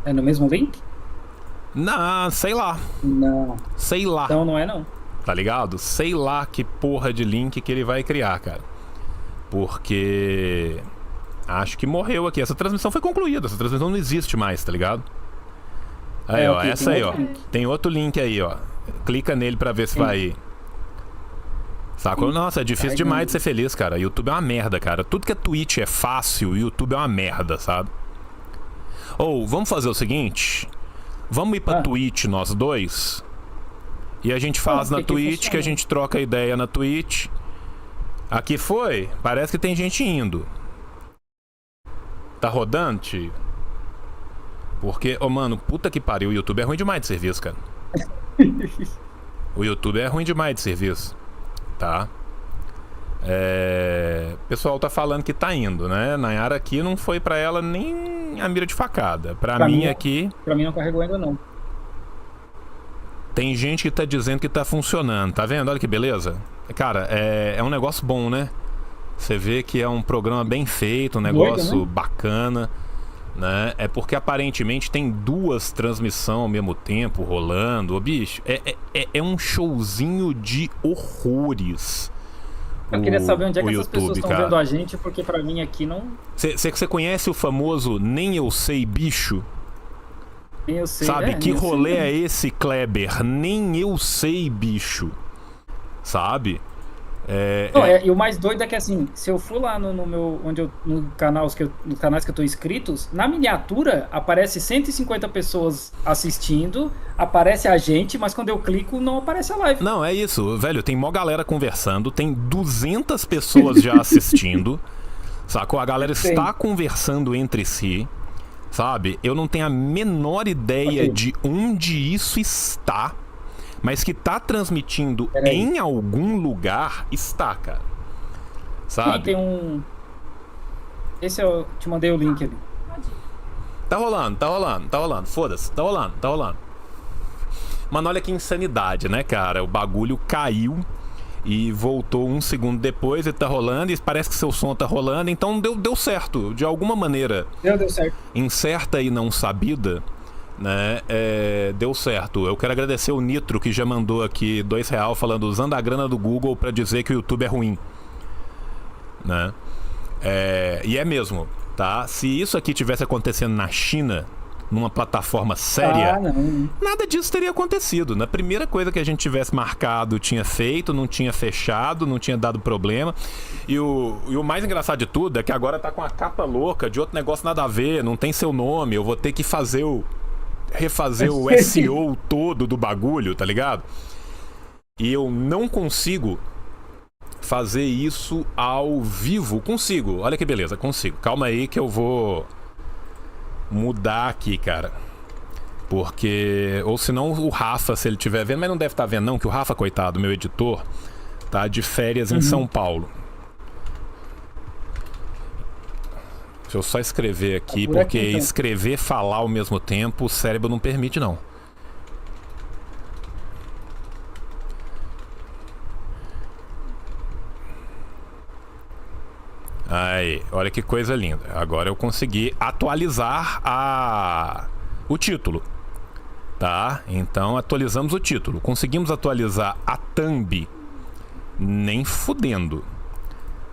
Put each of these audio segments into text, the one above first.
É no mesmo link? Não, sei lá. Não. Sei lá. Então não é não. Tá ligado? Sei lá que porra de link que ele vai criar, cara. Porque acho que morreu aqui. Essa transmissão foi concluída. Essa transmissão não existe mais, tá ligado? Aí, É, ó. ok, tem Essa aí, ó. outro link. Tem outro link aí, ó. Clica nele pra ver se Tem. vai. Sacou? Ih, Nossa, é difícil demais de carregando. ser feliz, cara. YouTube é uma merda, cara. Tudo que é Twitch é fácil, o YouTube é uma merda, sabe? Ou, vamos fazer o seguinte: vamos ir pra Ah, Twitch nós dois. E a gente faz vamos, na porque aqui Twitch, que a funciona. gente troca ideia na Twitch. Aqui foi? Parece que tem gente indo. Tá rodando, tio? Porque, ô mano, puta que pariu, o YouTube é ruim demais de serviço, cara. O YouTube é ruim demais de serviço, tá? O pessoal tá falando que tá indo, né? Nayara aqui não foi pra ela nem a mira de facada. Pra Pra mim mim, aqui, pra mim não carregou ainda não. tem gente que tá dizendo que tá funcionando, tá vendo? Olha que beleza. Cara, é um negócio bom, né? Você vê que é um programa bem feito, um Doido, negócio né? bacana, né? É porque aparentemente tem duas transmissões ao mesmo tempo rolando. Ô, bicho, é um showzinho de horrores Eu queria saber onde é o que essas pessoas YouTube, estão vendo cara. a gente, porque pra mim aqui não. Você conhece o famoso Nem Eu Sei Bicho? Nem eu sei. Sabe? É, Que nem eu sei rolê é mesmo. esse, Kleber? Nem eu sei, bicho. Sabe? Não, É, e o mais doido é que assim, se eu for lá no meu, onde eu, no canal nos canais que eu tô inscritos, na miniatura aparece 150 pessoas assistindo, aparece a gente, mas quando eu clico não aparece a live. Não, é isso, velho. Tem mó galera conversando, tem 200 pessoas já assistindo, sacou? A galera está Tem. conversando entre si, sabe? Eu não tenho a menor ideia Ok, de onde isso está, mas que tá transmitindo peraí. em algum lugar, está, cara. Tem Sabe? um. Esse eu te mandei o link ali. Tá rolando, tá rolando, tá rolando. Foda-se, tá rolando, tá rolando. Mano, olha que insanidade, né, cara? O bagulho caiu e voltou um segundo depois e tá rolando e parece que seu som tá rolando, então deu certo. De alguma maneira Deu certo. incerta e não sabida, né? Deu certo. Eu quero agradecer o Nitro que já mandou aqui R$ 2 falando usando a grana do Google pra dizer que o YouTube é ruim, né? E é mesmo, tá? Se isso aqui tivesse acontecendo na China, numa plataforma Ah, séria, não. nada disso teria acontecido. Na primeira coisa que a gente tivesse marcado, tinha feito, não tinha fechado, não tinha dado problema. E o mais engraçado de tudo é que agora tá com a capa louca de outro negócio nada a ver, não tem seu nome. Eu vou ter que refazer o SEO todo do bagulho, tá ligado? E eu não consigo fazer isso ao vivo. Consigo, olha que beleza, consigo. Calma aí que eu vou mudar aqui, cara. Porque. Ou senão o Rafa, se ele estiver vendo, mas não deve estar vendo, não, que o Rafa, coitado, meu editor, tá de férias em São Uhum. Paulo. Deixa eu só escrever Tá aqui, por aqui porque então. escrever e falar ao mesmo tempo, o cérebro não permite, não. Aí, olha que coisa linda. Agora eu consegui atualizar o título. Tá? Então atualizamos o título. Conseguimos atualizar a thumb nem fudendo.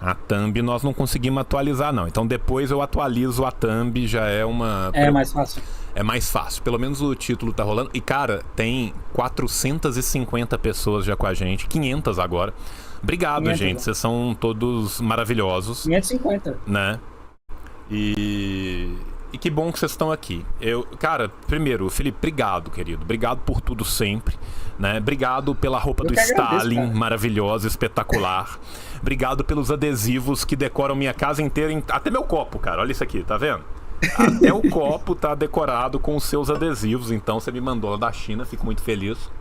A thumb nós não conseguimos atualizar, não. Então depois eu atualizo a thumb, já é uma. É mais fácil. É mais fácil. Pelo menos o título tá rolando. E cara, tem 450 pessoas já com a gente, 500 agora. Obrigado, 500, gente. ó. Vocês são todos maravilhosos, 550. né? E que bom que vocês estão aqui. Cara, primeiro, Felipe, obrigado, querido. Obrigado por tudo sempre, né? Obrigado pela roupa Eu do que agradeço, Stalin, cara. maravilhosa, espetacular. Obrigado pelos adesivos que decoram minha casa inteira, até meu copo, cara. Olha isso aqui, tá vendo? Até o copo tá decorado com os seus adesivos, então você me mandou lá da China, fico muito feliz.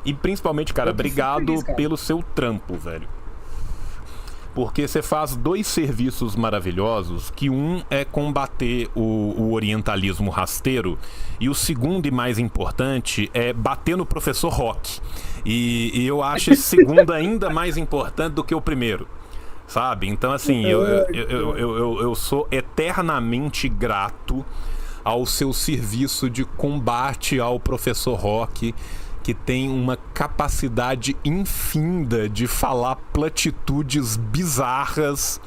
E principalmente, cara, Eu que fico obrigado feliz, cara. pelo seu trampo, velho. Porque você faz dois serviços maravilhosos, que um é combater o orientalismo rasteiro e o segundo e mais importante é bater no professor Rock. E eu acho esse segundo ainda mais importante do que o primeiro, sabe? Então assim, Ai, cara. eu sou eternamente grato ao seu serviço de combate ao professor Rock, que tem uma capacidade infinda de falar platitudes bizarras,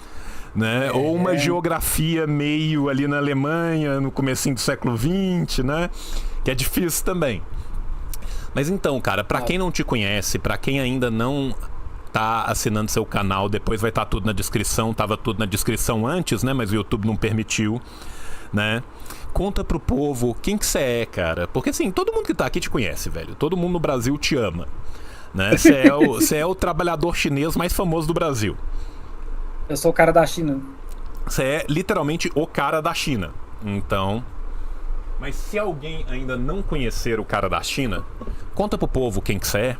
né? Ou uma geografia meio ali na Alemanha, no comecinho do século XX, né? Que é difícil também. Mas então, cara, pra quem não te conhece, pra quem ainda não tá assinando seu canal, depois vai estar tudo na descrição, tava tudo na descrição antes, né? Mas o YouTube não permitiu, né? Conta pro povo quem que você é, cara. Porque assim, todo mundo que tá aqui te conhece, velho. Todo mundo no Brasil te ama, né? Você é o trabalhador chinês mais famoso do Brasil. Eu sou o cara da China. Você é literalmente o cara da China. Então... Mas se alguém ainda não conhecer o cara da China, conta pro povo quem que você é.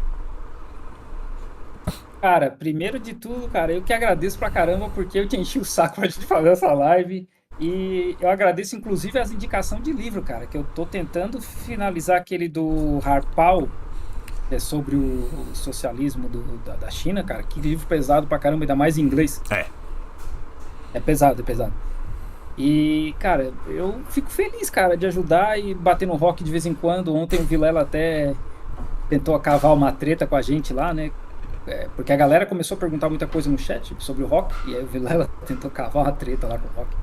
Cara, primeiro de tudo, cara, eu que agradeço pra caramba porque eu te enchi o saco pra gente fazer essa live. E eu agradeço, inclusive, as indicações de livro, cara, que eu tô tentando finalizar aquele do Harpal, que é sobre o socialismo da China, cara. Que livro pesado pra caramba, ainda mais em inglês. É pesado, é pesado. E, cara, eu fico feliz, cara, de ajudar e bater no rock de vez em quando. Ontem o Vilela até tentou cavar uma treta com a gente lá, né? Porque a galera começou a perguntar muita coisa no chat sobre o rock, e aí o Vilela tentou cavar uma treta lá com o rock.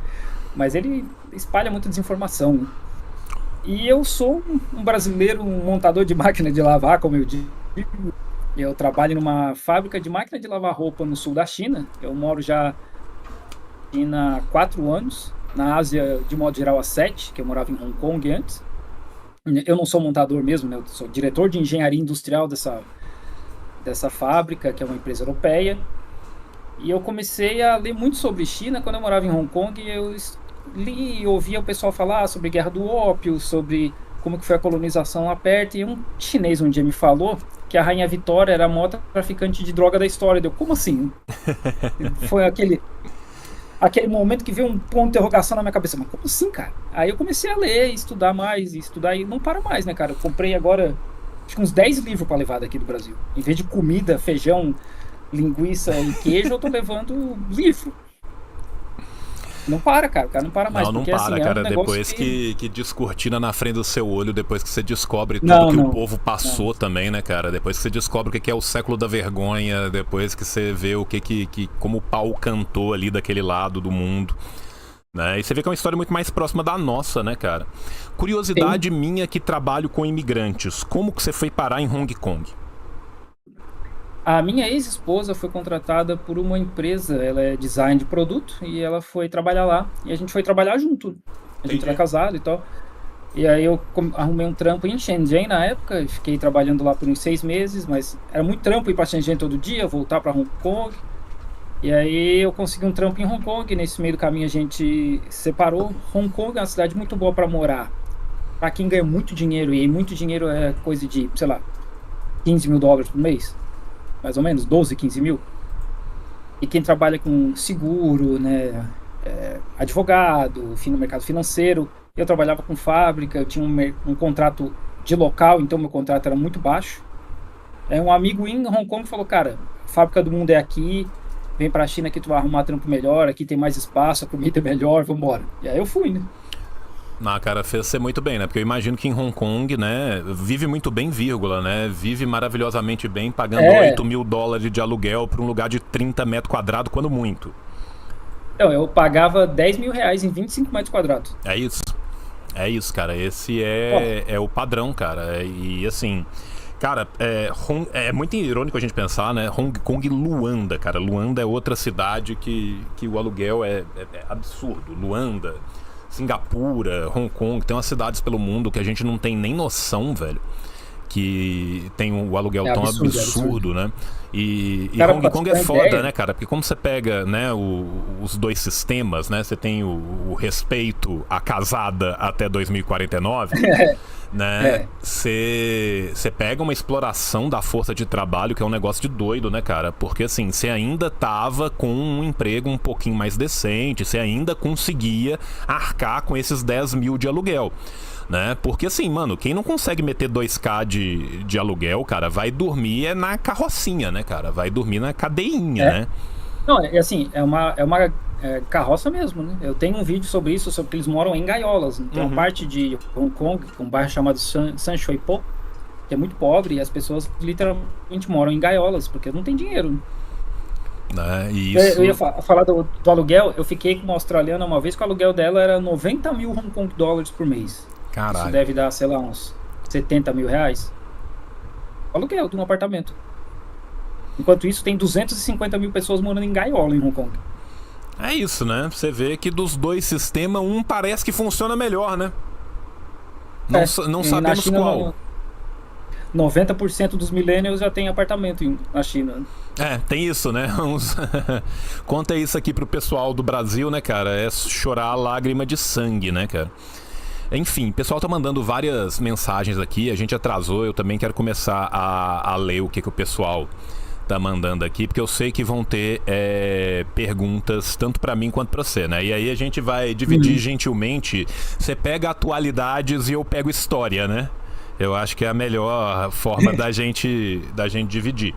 Mas ele espalha muita desinformação, né? E eu sou um brasileiro, um montador de máquina de lavar, como eu digo. Eu trabalho numa fábrica de máquina de lavar roupa no sul da China. Eu moro já há 4 anos. Na Ásia, de modo geral, há 7, que eu morava em Hong Kong antes. Eu não sou montador mesmo, né? Eu sou diretor de engenharia industrial dessa fábrica, que é uma empresa europeia. E eu comecei a ler muito sobre China quando eu morava em Hong Kong. Eu li e ouvia o pessoal falar sobre a Guerra do Ópio, sobre como que foi a colonização lá perto. E um chinês um dia me falou que a Rainha Vitória era a maior traficante de droga da história. Deu, como assim? Foi aquele momento que veio um ponto de interrogação na minha cabeça. Mas como assim, cara? Aí eu comecei a ler, estudar mais, estudar e não para mais, né, cara? Eu comprei agora, acho que uns 10 livros para levar daqui do Brasil. Em vez de comida, feijão, linguiça e queijo, eu tô levando livro. Não para, cara. O cara não para mais. Não porque, para, assim, cara. É um depois que descortina na frente do seu olho, depois que você descobre tudo Não, que não, o povo passou também, né, cara? Depois que você descobre o que é o século da vergonha, depois que você vê o como o pau cantou ali daquele lado do mundo, né? E você vê que é uma história muito mais próxima da nossa, né, cara? Curiosidade minha que trabalho com imigrantes. Como que você foi parar em Hong Kong? A minha ex-esposa foi contratada por uma empresa, ela é design de produto, e ela foi trabalhar lá, e a gente foi trabalhar junto. A gente era casado e tal. E aí eu arrumei um trampo em Shenzhen na época, e fiquei trabalhando lá por uns 6 meses, mas era muito trampo ir pra Shenzhen todo dia, voltar pra Hong Kong. E aí eu consegui um trampo em Hong Kong, e nesse meio do caminho a gente separou. Hong Kong é uma cidade muito boa pra morar, pra quem ganha muito dinheiro, e muito dinheiro é coisa de, sei lá, $15.000 por mês. Mais ou menos, 12, 15 mil. E quem trabalha com seguro, né, advogado, no mercado financeiro. Eu trabalhava com fábrica, eu tinha um contrato de local, então meu contrato era muito baixo. Um amigo em Hong Kong falou, cara, a fábrica do mundo é aqui, vem pra China que tu vai arrumar trampo melhor, aqui tem mais espaço, a comida é melhor, vambora. E aí eu fui, né? Cara, fez ser muito bem, né? Porque eu imagino que em Hong Kong, né, vive muito bem, vírgula, né? Vive maravilhosamente bem, pagando $8.000 de aluguel para um lugar de 30 metros quadrados, quando muito. Então, eu pagava R$10.000 em 25 metros quadrados. É isso. É isso, cara. Esse é o padrão, cara. E assim... Cara, é muito irônico a gente pensar, né? Hong Kong e Luanda, cara. Luanda é outra cidade que o aluguel é absurdo. Luanda... Singapura, Hong Kong, tem umas cidades pelo mundo que a gente não tem nem noção, velho, que tem o aluguel tão absurdo, né? E cara, Hong Kong é foda, ideia, né, cara? Porque como você pega, né, os dois sistemas, né? Você tem o respeito à casada até 2049, né? Você pega uma exploração da força de trabalho que é um negócio de doido, né, cara? Porque assim, você ainda tava com um emprego um pouquinho mais decente, você ainda conseguia arcar com esses 10 mil de aluguel, né? Porque assim, mano, quem não consegue meter 2K de aluguel, cara, vai dormir na carrocinha, né, cara? Vai dormir na cadeinha, né? Não, assim, é uma carroça mesmo, né? Eu tenho um vídeo sobre isso, sobre que eles moram em gaiolas. Tem uma parte de Hong Kong, um bairro chamado San Shui Po, que é muito pobre, e as pessoas literalmente moram em gaiolas, porque não tem dinheiro, né? Né? E Eu ia isso. falar do aluguel, eu fiquei com uma australiana uma vez que o aluguel dela era 90 mil Hong Kong dólares por mês. Isso Caralho. deve dar, sei lá, uns 70 mil reais. O aluguel de um apartamento. Enquanto isso, tem 250 mil pessoas morando em gaiola em Hong Kong. É isso, né? Você vê que dos dois sistemas, um parece que funciona melhor, né? Não E na sabemos China, qual. 90% dos millennials já tem apartamento na China. Tem isso, né? Conta isso aqui pro pessoal do Brasil, né, cara? É chorar lágrima de sangue, né, cara? Enfim, o pessoal tá mandando várias mensagens aqui, a gente atrasou, eu também quero começar a ler o que o pessoal tá mandando aqui, porque eu sei que vão ter perguntas tanto pra mim quanto pra você, né? E aí a gente vai dividir gentilmente, você pega atualidades e eu pego história, né? Eu acho que é a melhor forma da gente dividir,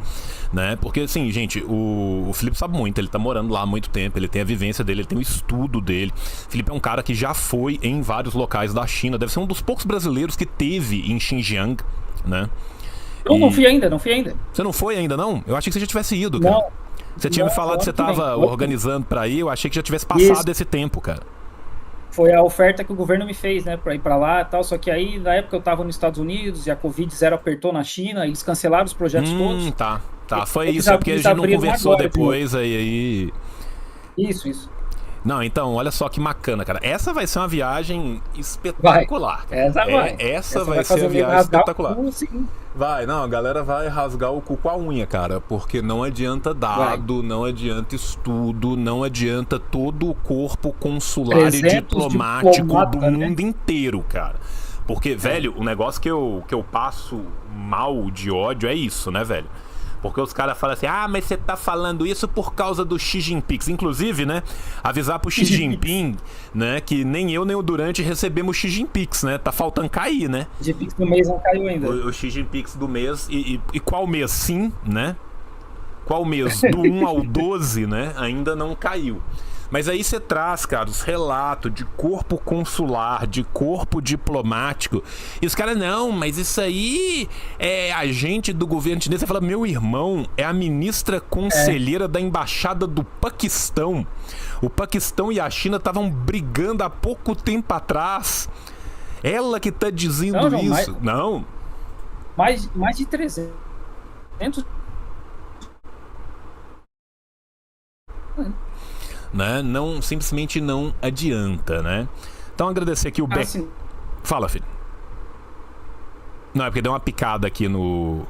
né? Porque, assim, gente, o Felipe sabe muito, ele tá morando lá há muito tempo, ele tem a vivência dele, ele tem o estudo dele. O Felipe é um cara que já foi em vários locais da China, deve ser um dos poucos brasileiros que teve em Xinjiang, né? Não fui ainda, não fui ainda. Você não foi ainda, não? Eu achei que você já tivesse ido, cara. Não, Você tinha me falado que você tava vem. organizando pra ir, eu achei que já tivesse passado esse tempo, cara. Foi a oferta que o governo me fez, né, para ir para lá e tal. Só que aí, na época, eu estava nos Estados Unidos e a Covid zero apertou na China, eles cancelaram os projetos todos. Tá. Foi Eles isso, é porque a eles gente não abriram conversou agora, depois, aí. Isso. Não, então, olha só que bacana, cara. Essa vai ser uma viagem Vai. espetacular, cara. Essa vai. Essa vai ser fazer a eu viagem rasgar o espetacular. cu, sim. Vai, não, a galera vai rasgar o cu com a unha, cara, porque não adianta dado, não adianta estudo, não adianta todo o corpo consular e 300 diplomático do diplomata, né? mundo inteiro, cara. Porque, velho, o negócio que eu passo mal de ódio é isso, né, velho? Porque os caras falam assim, mas você tá falando isso por causa do Xi Jinping. Inclusive, né, avisar pro Xi Jinping, né, que nem eu nem o Durante recebemos Xi Jinping, né? Tá faltando cair, né? O Gpix do mês não caiu ainda. O Xi Jinping do mês. E qual mês? Sim, né? Qual mês? Do 1 ao 12, né? Ainda não caiu. Mas aí você traz, cara, os relatos de corpo consular, de corpo diplomático. E os caras, não, mas isso aí é agente do governo chinês. Você fala, meu irmão, é a ministra conselheira da embaixada do Paquistão. O Paquistão e a China estavam brigando há pouco tempo atrás. Ela que tá dizendo Não, isso. Não. Mais de 300. Né? Não, simplesmente não adianta, né? Então agradecer aqui o Beck. Sim. Fala, filho. Não, é porque deu uma picada aqui no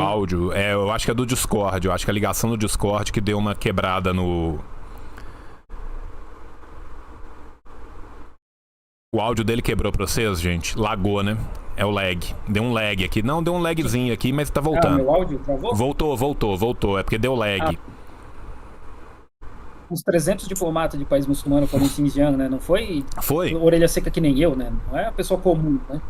áudio. Eu acho que é do Discord. Eu acho que a ligação do Discord que deu uma quebrada no... O áudio dele quebrou pra vocês, gente? Lagou, né? É o lag. Deu um lag aqui. Não, deu um lagzinho aqui, mas tá voltando. Meu áudio travou? Voltou. É porque deu lag. Uns 300 diplomatas de país muçulmano foram em Xinjiang, né? Não foi orelha seca que nem eu, né? Não é a pessoa comum, né?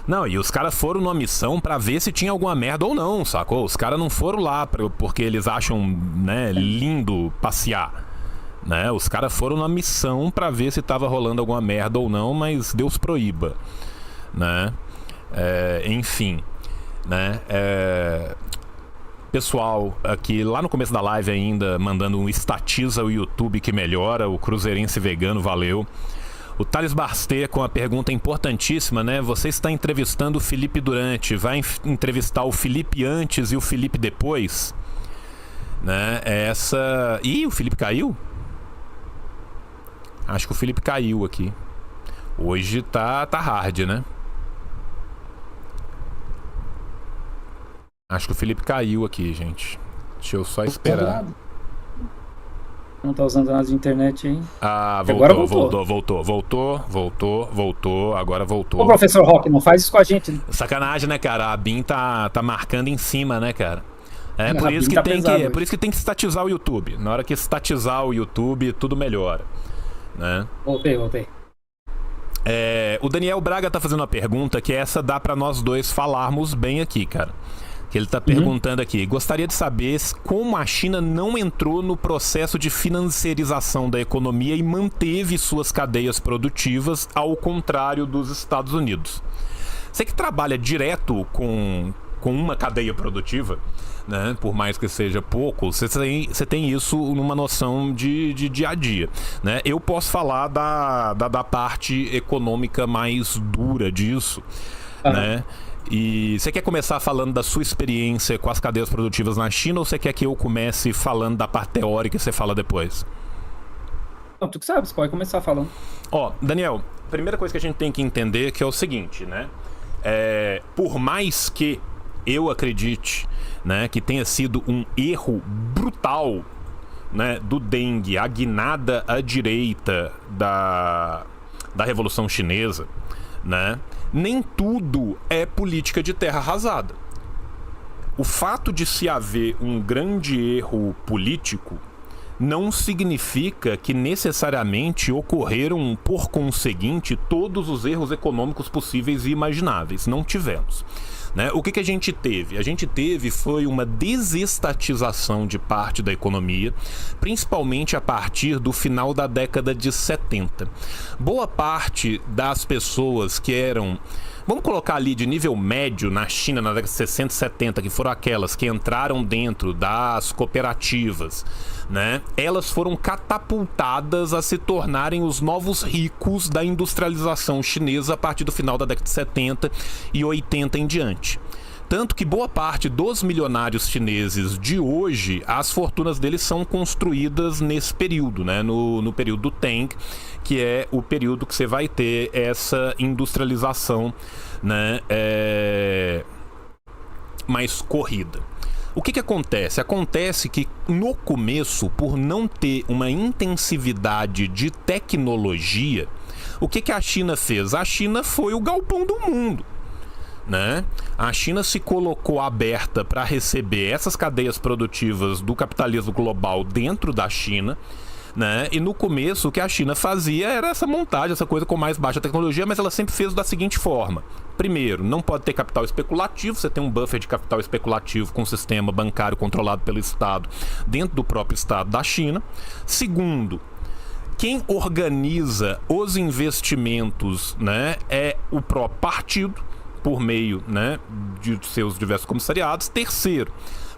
Não, e os caras foram numa missão pra ver se tinha alguma merda ou não, sacou? Os caras não foram lá porque eles acham, né, lindo passear, né? Os caras foram numa missão pra ver se tava rolando alguma merda ou não, mas Deus proíba, né? Enfim, né? Pessoal aqui lá no começo da live ainda mandando um estatiza o YouTube que melhora, o Cruzeirense Vegano, valeu. O Thales Bastê com a pergunta importantíssima, né? Você está entrevistando o Felipe Durante, vai entrevistar o Felipe antes e o Felipe depois? Né? Ih, o Felipe caiu? Acho que o Felipe caiu aqui. Hoje tá hard, né? Acho que o Felipe caiu aqui, gente. Deixa eu só esperar. Não tá usando nada de internet aí. Agora voltou. Agora voltou. Ô, professor Rock, não faz isso com a gente, né? Sacanagem, né, cara? A BIM tá marcando em cima, né, cara? Por isso que tem que estatizar o YouTube. Na hora que estatizar o YouTube, tudo melhora, né? Voltei. O Daniel Braga tá fazendo uma pergunta que essa dá pra nós dois falarmos bem aqui, cara. que ele está perguntando aqui. Gostaria de saber como a China não entrou no processo de financiarização da economia e manteve suas cadeias produtivas, ao contrário dos Estados Unidos. Você que trabalha direto com uma cadeia produtiva, né, por mais que seja pouco, você tem isso numa noção de dia a dia, né? Eu posso falar da parte econômica mais dura disso, né? E você quer começar falando da sua experiência com as cadeias produtivas na China, ou você quer que eu comece falando da parte teórica e você fala depois? Não, tu que sabe, você pode começar falando. Daniel, a primeira coisa que a gente tem que entender que é o seguinte, né? Por mais que eu acredite, né, que tenha sido um erro brutal, né, do Deng, a guinada à direita da Revolução Chinesa, né, nem tudo é política de terra arrasada. O fato de se haver um grande erro político não significa que necessariamente ocorreram, por conseguinte, todos os erros econômicos possíveis e imagináveis. Não tivemos. Né? O que a gente teve? A gente teve foi uma desestatização de parte da economia, principalmente a partir do final da década de 70. Boa parte das pessoas que eram, vamos colocar ali de nível médio na China na década de 60 e 70, que foram aquelas que entraram dentro das cooperativas, né? Elas foram catapultadas a se tornarem os novos ricos da industrialização chinesa a partir do final da década de 70 e 80 em diante. Tanto que boa parte dos milionários chineses de hoje, as fortunas deles são construídas nesse período, né? No período do Tang, que é o período que você vai ter essa industrialização, né, mais corrida. O que acontece? Acontece que no começo, por não ter uma intensividade de tecnologia, o que a China fez? A China foi o galpão do mundo, né? A China se colocou aberta para receber essas cadeias produtivas do capitalismo global dentro da China, né? E no começo o que a China fazia era essa montagem, essa coisa com mais baixa tecnologia, mas ela sempre fez da seguinte forma. Primeiro, não pode ter capital especulativo, você tem um buffer de capital especulativo com o sistema bancário controlado pelo Estado dentro do próprio Estado da China. Segundo, quem organiza os investimentos, né, é o próprio partido, por meio, né, de seus diversos comissariados. Terceiro,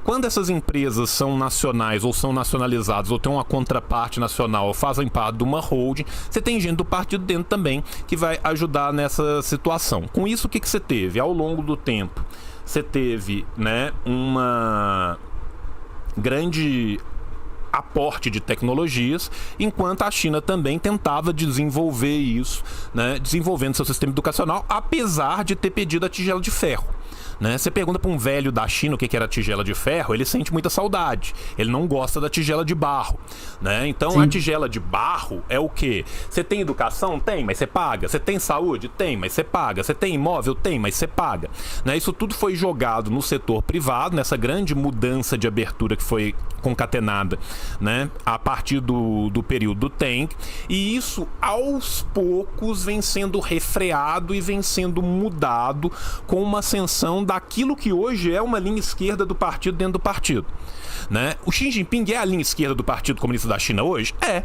quando essas empresas são nacionais ou são nacionalizadas ou têm uma contraparte nacional ou fazem parte de uma holding, você tem gente do partido dentro também que vai ajudar nessa situação. Com isso, o que você teve? Ao longo do tempo, você teve, né, uma grande aporte de tecnologias, enquanto a China também tentava desenvolver isso, né, desenvolvendo seu sistema educacional, apesar de ter pedido a tigela de ferro. Né? Você pergunta para um velho da China o que era tigela de ferro, ele sente muita saudade. Ele não gosta da tigela de barro, né? Então, sim, a tigela de barro é o quê? Você tem educação? Tem, mas você paga. Você tem saúde? Tem, mas você paga. Você tem imóvel? Tem, mas você paga. Né? Isso tudo foi jogado no setor privado, nessa grande mudança de abertura que foi concatenada, né, a partir do período do Tang. E isso, aos poucos, vem sendo refreado e vem sendo mudado com uma ascensão daquilo que hoje é uma linha esquerda do partido dentro do partido, né? O Xi Jinping é a linha esquerda do Partido Comunista da China hoje? É.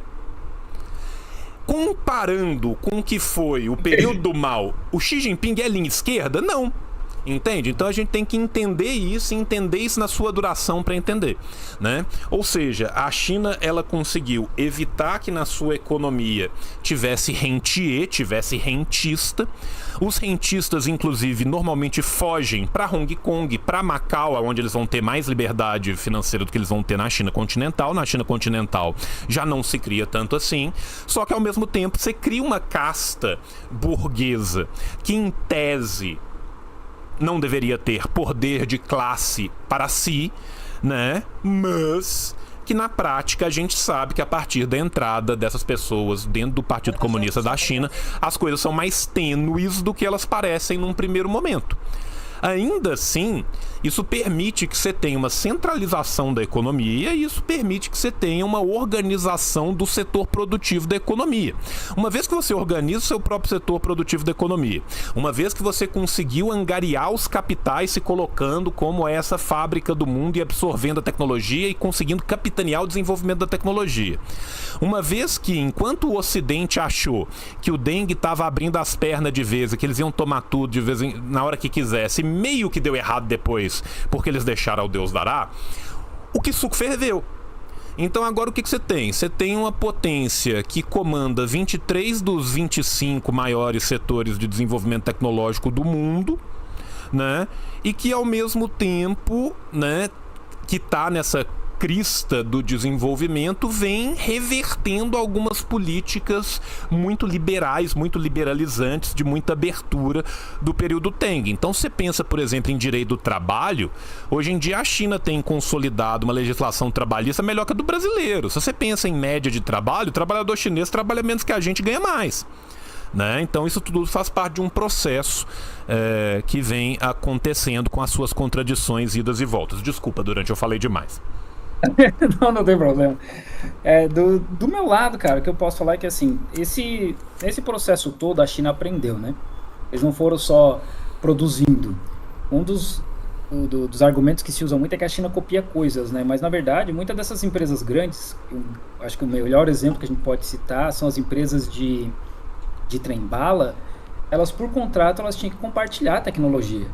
Comparando com o que foi o período do Mao, o Xi Jinping é linha esquerda? Não. Entende? Então a gente tem que entender isso e entender isso na sua duração para entender, né? Ou seja, a China, ela conseguiu evitar que na sua economia tivesse rentier, tivesse rentista. Os rentistas, inclusive, normalmente fogem para Hong Kong, para Macau, onde eles vão ter mais liberdade financeira do que eles vão ter na China continental. Na China continental já não se cria tanto assim, só que ao mesmo tempo você cria uma casta burguesa que, em tese, não deveria ter poder de classe para si, né? Mas que na prática a gente sabe que a partir da entrada dessas pessoas dentro do Partido Comunista da China, as coisas são mais tênues do que elas parecem num primeiro momento. Ainda assim, isso permite que você tenha uma centralização da economia e isso permite que você tenha uma organização do setor produtivo da economia. Uma vez que você organiza o seu próprio setor produtivo da economia, uma vez que você conseguiu angariar os capitais se colocando como essa fábrica do mundo e absorvendo a tecnologia e conseguindo capitanear o desenvolvimento da tecnologia. Uma vez que, enquanto o Ocidente achou que o dengue estava abrindo as pernas de vez e que eles iam tomar tudo de vez na hora que quisesse, meio que deu errado depois, porque eles deixaram ao Deus dará, o Kisuko ferveu. Então agora o que você tem? Você tem uma potência que comanda 23 dos 25 maiores setores de desenvolvimento tecnológico do mundo, né? E que ao mesmo tempo, né, que está nessa crista do desenvolvimento, vem revertendo algumas políticas muito liberais, muito liberalizantes, de muita abertura do período Tang. Então você pensa, por exemplo, em direito do trabalho, hoje em dia a China tem consolidado uma legislação trabalhista melhor que a do brasileiro. Se você pensa em média de trabalho, o trabalhador chinês trabalha menos que a gente e ganha mais. Né? Então isso tudo faz parte de um processo que vem acontecendo com as suas contradições, idas e voltas. Desculpa, Durante, eu falei demais. Não tem problema. Do meu lado, cara, o que eu posso falar é que assim, esse processo todo a China aprendeu, né? Eles não foram só produzindo. Um dos argumentos que se usam muito é que a China copia coisas, né? Mas na verdade, muitas dessas empresas grandes, acho que o melhor exemplo que a gente pode citar são as empresas de trem-bala. Elas, por contrato, elas tinham que compartilhar a tecnologia.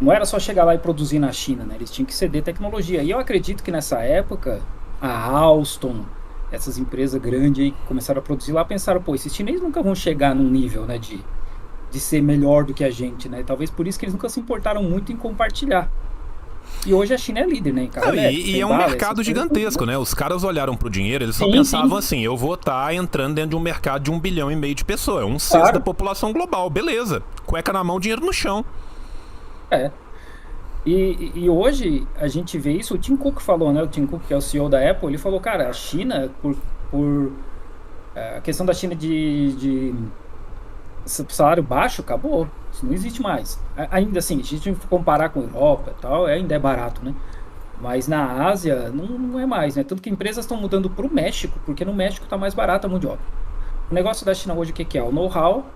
Não era só chegar lá e produzir na China, né? Eles tinham que ceder tecnologia. E eu acredito que nessa época, a Alstom, essas empresas grandes aí que começaram a produzir lá, pensaram, pô, esses chineses nunca vão chegar num nível, né, de ser melhor do que a gente, né? Talvez por isso que eles nunca se importaram muito em compartilhar. E hoje a China é líder, né? E é um mercado gigantesco, né? Os caras olharam pro dinheiro, eles só pensavam assim, eu vou estar entrando dentro de um mercado de 1,5 bilhão de pessoas. É um sexto da população global, beleza. Cueca na mão, dinheiro no chão. E hoje a gente vê isso, o Tim Cook falou, né? O Tim Cook, que é o CEO da Apple, ele falou, cara, a China, a questão da China de salário baixo, acabou. Isso não existe mais. Ainda assim, se a gente comparar com a Europa e tal, ainda é barato, né? Mas na Ásia não é mais, né? Tanto que empresas estão mudando para o México, porque no México está mais barata a mão de obra. O negócio da China hoje, o que é? O know-how,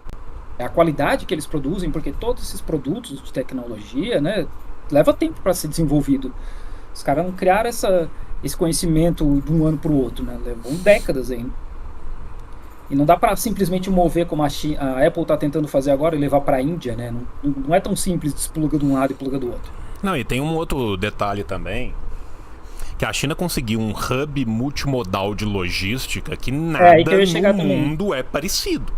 é a qualidade que eles produzem, porque todos esses produtos de tecnologia, né, leva tempo para ser desenvolvido. Os caras não criaram esse conhecimento de um ano para o outro, né? Levam décadas ainda. E não dá para simplesmente mover como a Apple está tentando fazer agora e levar para a Índia, né? Não é tão simples, despluga de um lado e pluga do outro. Não, e tem um outro detalhe também, que a China conseguiu um hub multimodal de logística que nada no mundo é parecido.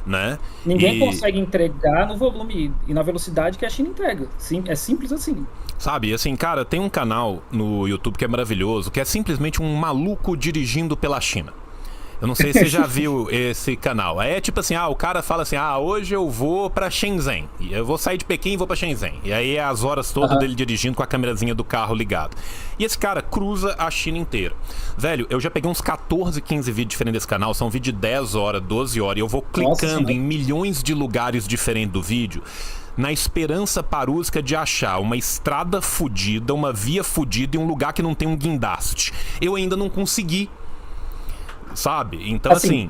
Né? Ninguém consegue entregar no volume e na velocidade que a China entrega. Sim, é simples assim. Sabe, assim, cara, tem um canal no YouTube que é maravilhoso, que é simplesmente um maluco dirigindo pela China. Eu não sei se você já viu esse canal. É tipo assim, o cara fala assim, hoje eu vou pra Shenzhen. Eu vou sair de Pequim e vou pra Shenzhen. E aí é as horas todas dele dirigindo com a câmerazinha do carro ligada. E esse cara cruza a China inteira. Velho, eu já peguei uns 14, 15 vídeos diferentes desse canal. São vídeos de 10 horas, 12 horas. E eu vou clicando em milhões de lugares diferentes do vídeo, na esperança parusca de achar uma estrada fodida, uma via fodida e um lugar que não tem um guindaste. Eu ainda não consegui. Sabe? Então, assim...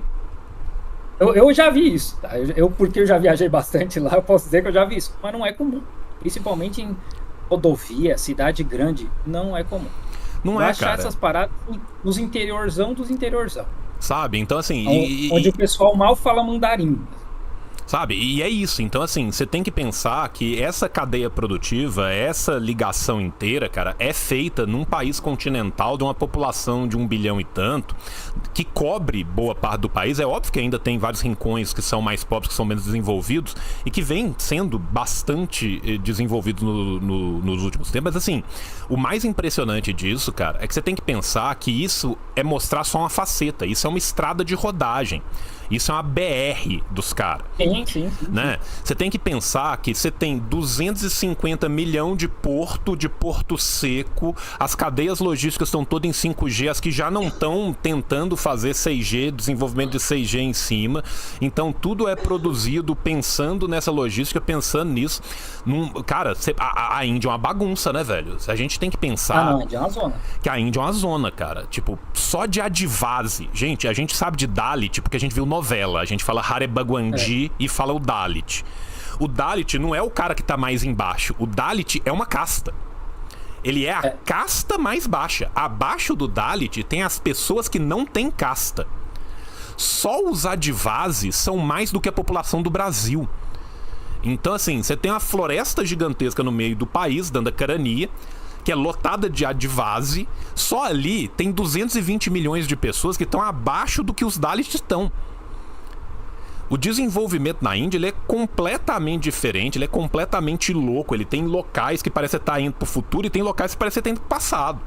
Eu já vi isso, tá? Porque eu já viajei bastante lá, eu posso dizer que eu já vi isso. Mas não é comum. Principalmente em rodovia, cidade grande, não é comum. Não é, achar cara. Essas paradas nos interiorzão dos interiorzão. Sabe? Então, assim... Onde o pessoal mal fala mandarim. Sabe? E é isso. Então, assim, você tem que pensar que essa cadeia produtiva, essa ligação inteira, cara, é feita num país continental de uma população de 1 bilhão e tanto, que cobre boa parte do país. É óbvio que ainda tem vários rincões que são mais pobres, que são menos desenvolvidos, e que vêm sendo bastante desenvolvidos nos últimos tempos. Mas, assim, o mais impressionante disso, cara, é que você tem que pensar que isso é mostrar só uma faceta. Isso é uma estrada de rodagem. Isso é uma BR dos caras. Sim. Né? Você tem que pensar que você tem 250 milhões de porto seco, as cadeias logísticas estão todas em 5G, as que já não estão tentando fazer 6G, desenvolvimento de 6G em cima. Então tudo é produzido pensando nessa logística, pensando nisso. Cara, a Índia é uma bagunça, né, velho? A gente tem que pensar A Índia é uma zona. que a Índia é uma zona, cara. Tipo, só de Adivasi. Gente, a gente sabe de Dalit porque a gente viu novela. A gente fala Hare Bhagwanji e fala o Dalit. O Dalit não é o cara que tá mais embaixo. O Dalit é uma casta. Ele é a casta mais baixa. Abaixo do Dalit tem as pessoas que não têm casta. Só os Adivasi são mais do que a população do Brasil. Então, assim, você tem uma floresta gigantesca no meio do país, Dandakaranya, que é lotada de Adivasi. Só ali tem 220 milhões de pessoas que estão abaixo do que os Dalits estão. O desenvolvimento na Índia, ele é completamente diferente, ele é completamente louco. Ele tem locais que parece estar indo pro futuro e tem locais que parece estar indo pro passado.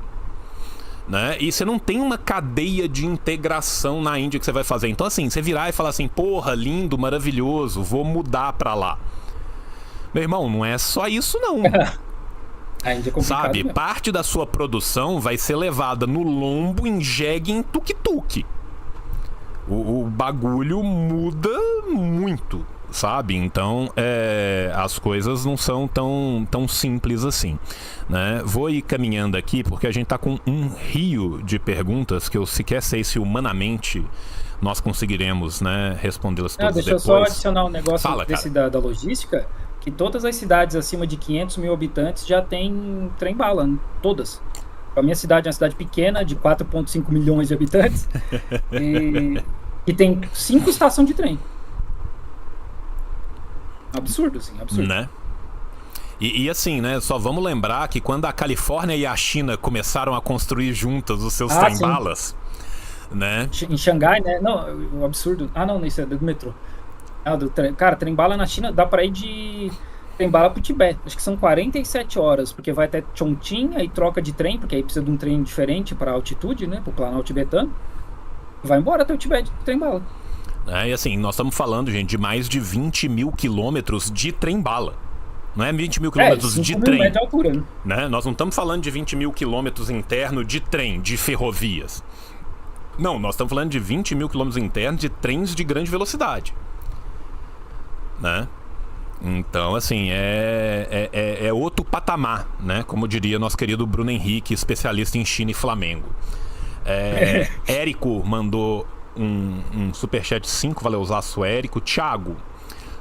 Né? E você não tem uma cadeia de integração na Índia que você vai fazer. Então, assim, você virar e falar assim, porra, lindo, maravilhoso, vou mudar pra lá. Meu irmão, não é só isso, não. A Índia é complicado, sabe, mesmo. parte da sua produção vai ser levada no lombo, em jegue, em tuk-tuk. O bagulho muda muito, sabe? Então, as coisas não são tão simples assim, né? Vou ir caminhando aqui, porque a gente tá com um rio de perguntas que eu sequer sei se humanamente nós conseguiremos, né, respondê-las todas Deixa depois. eu só adicionar um negócio Fala, desse cara. da logística, que todas as cidades acima de 500 mil habitantes já tem trem-bala, né? Todas. A minha cidade é uma cidade pequena, de 4,5 milhões de habitantes, e tem 5 estações de trem. Absurdo, assim, absurdo. Né? E assim, né, só vamos lembrar que quando a Califórnia e a China começaram a construir juntas os seus trem-balas, né? Em Xangai, né? Não, o absurdo. Não, isso é do metrô. Cara, trem-bala na China dá pra ir de trem-bala pro Tibete. Acho que são 47 horas, porque vai até Chongqing, aí troca de trem, porque aí precisa de um trem diferente pra altitude, né? Pro Planalto tibetano. Vai embora até o Tibete, trem-bala. E assim, nós estamos falando, gente, de mais de 20 mil quilômetros de trem-bala. Não é 20 mil quilômetros de 5 mil trem. metros de altura, Né? Nós não estamos falando de 20 mil quilômetros interno de trem, de ferrovias. Não, nós estamos falando de 20 mil quilômetros internos de trens de grande velocidade. Né? Então, assim, é outro patamar, né? Como diria nosso querido Bruno Henrique, especialista em China e Flamengo. Érico mandou um superchat 5, valeuzaço Érico. Thiago,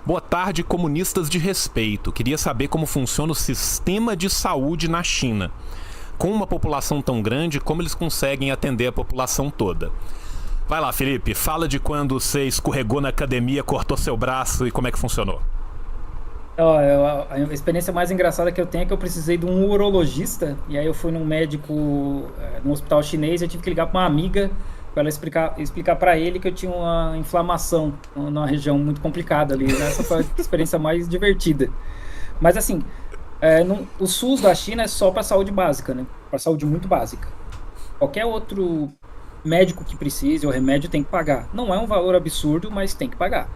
boa tarde, comunistas de respeito. Queria saber como funciona o sistema de saúde na China. Com uma população tão grande, como eles conseguem atender a população toda? Vai lá, Felipe, fala de quando você escorregou na academia, cortou seu braço e como é que funcionou. A experiência mais engraçada que eu tenho é que eu precisei de um urologista, e aí eu fui num médico, num hospital chinês, e eu tive que ligar para uma amiga para ela explicar para ele que eu tinha uma inflamação numa região muito complicada ali. Essa foi a experiência mais divertida. Mas assim, o SUS da China é só para saúde básica, né? Para saúde muito básica. Qualquer outro médico que precise ou remédio tem que pagar. Não é um valor absurdo, mas tem que pagar.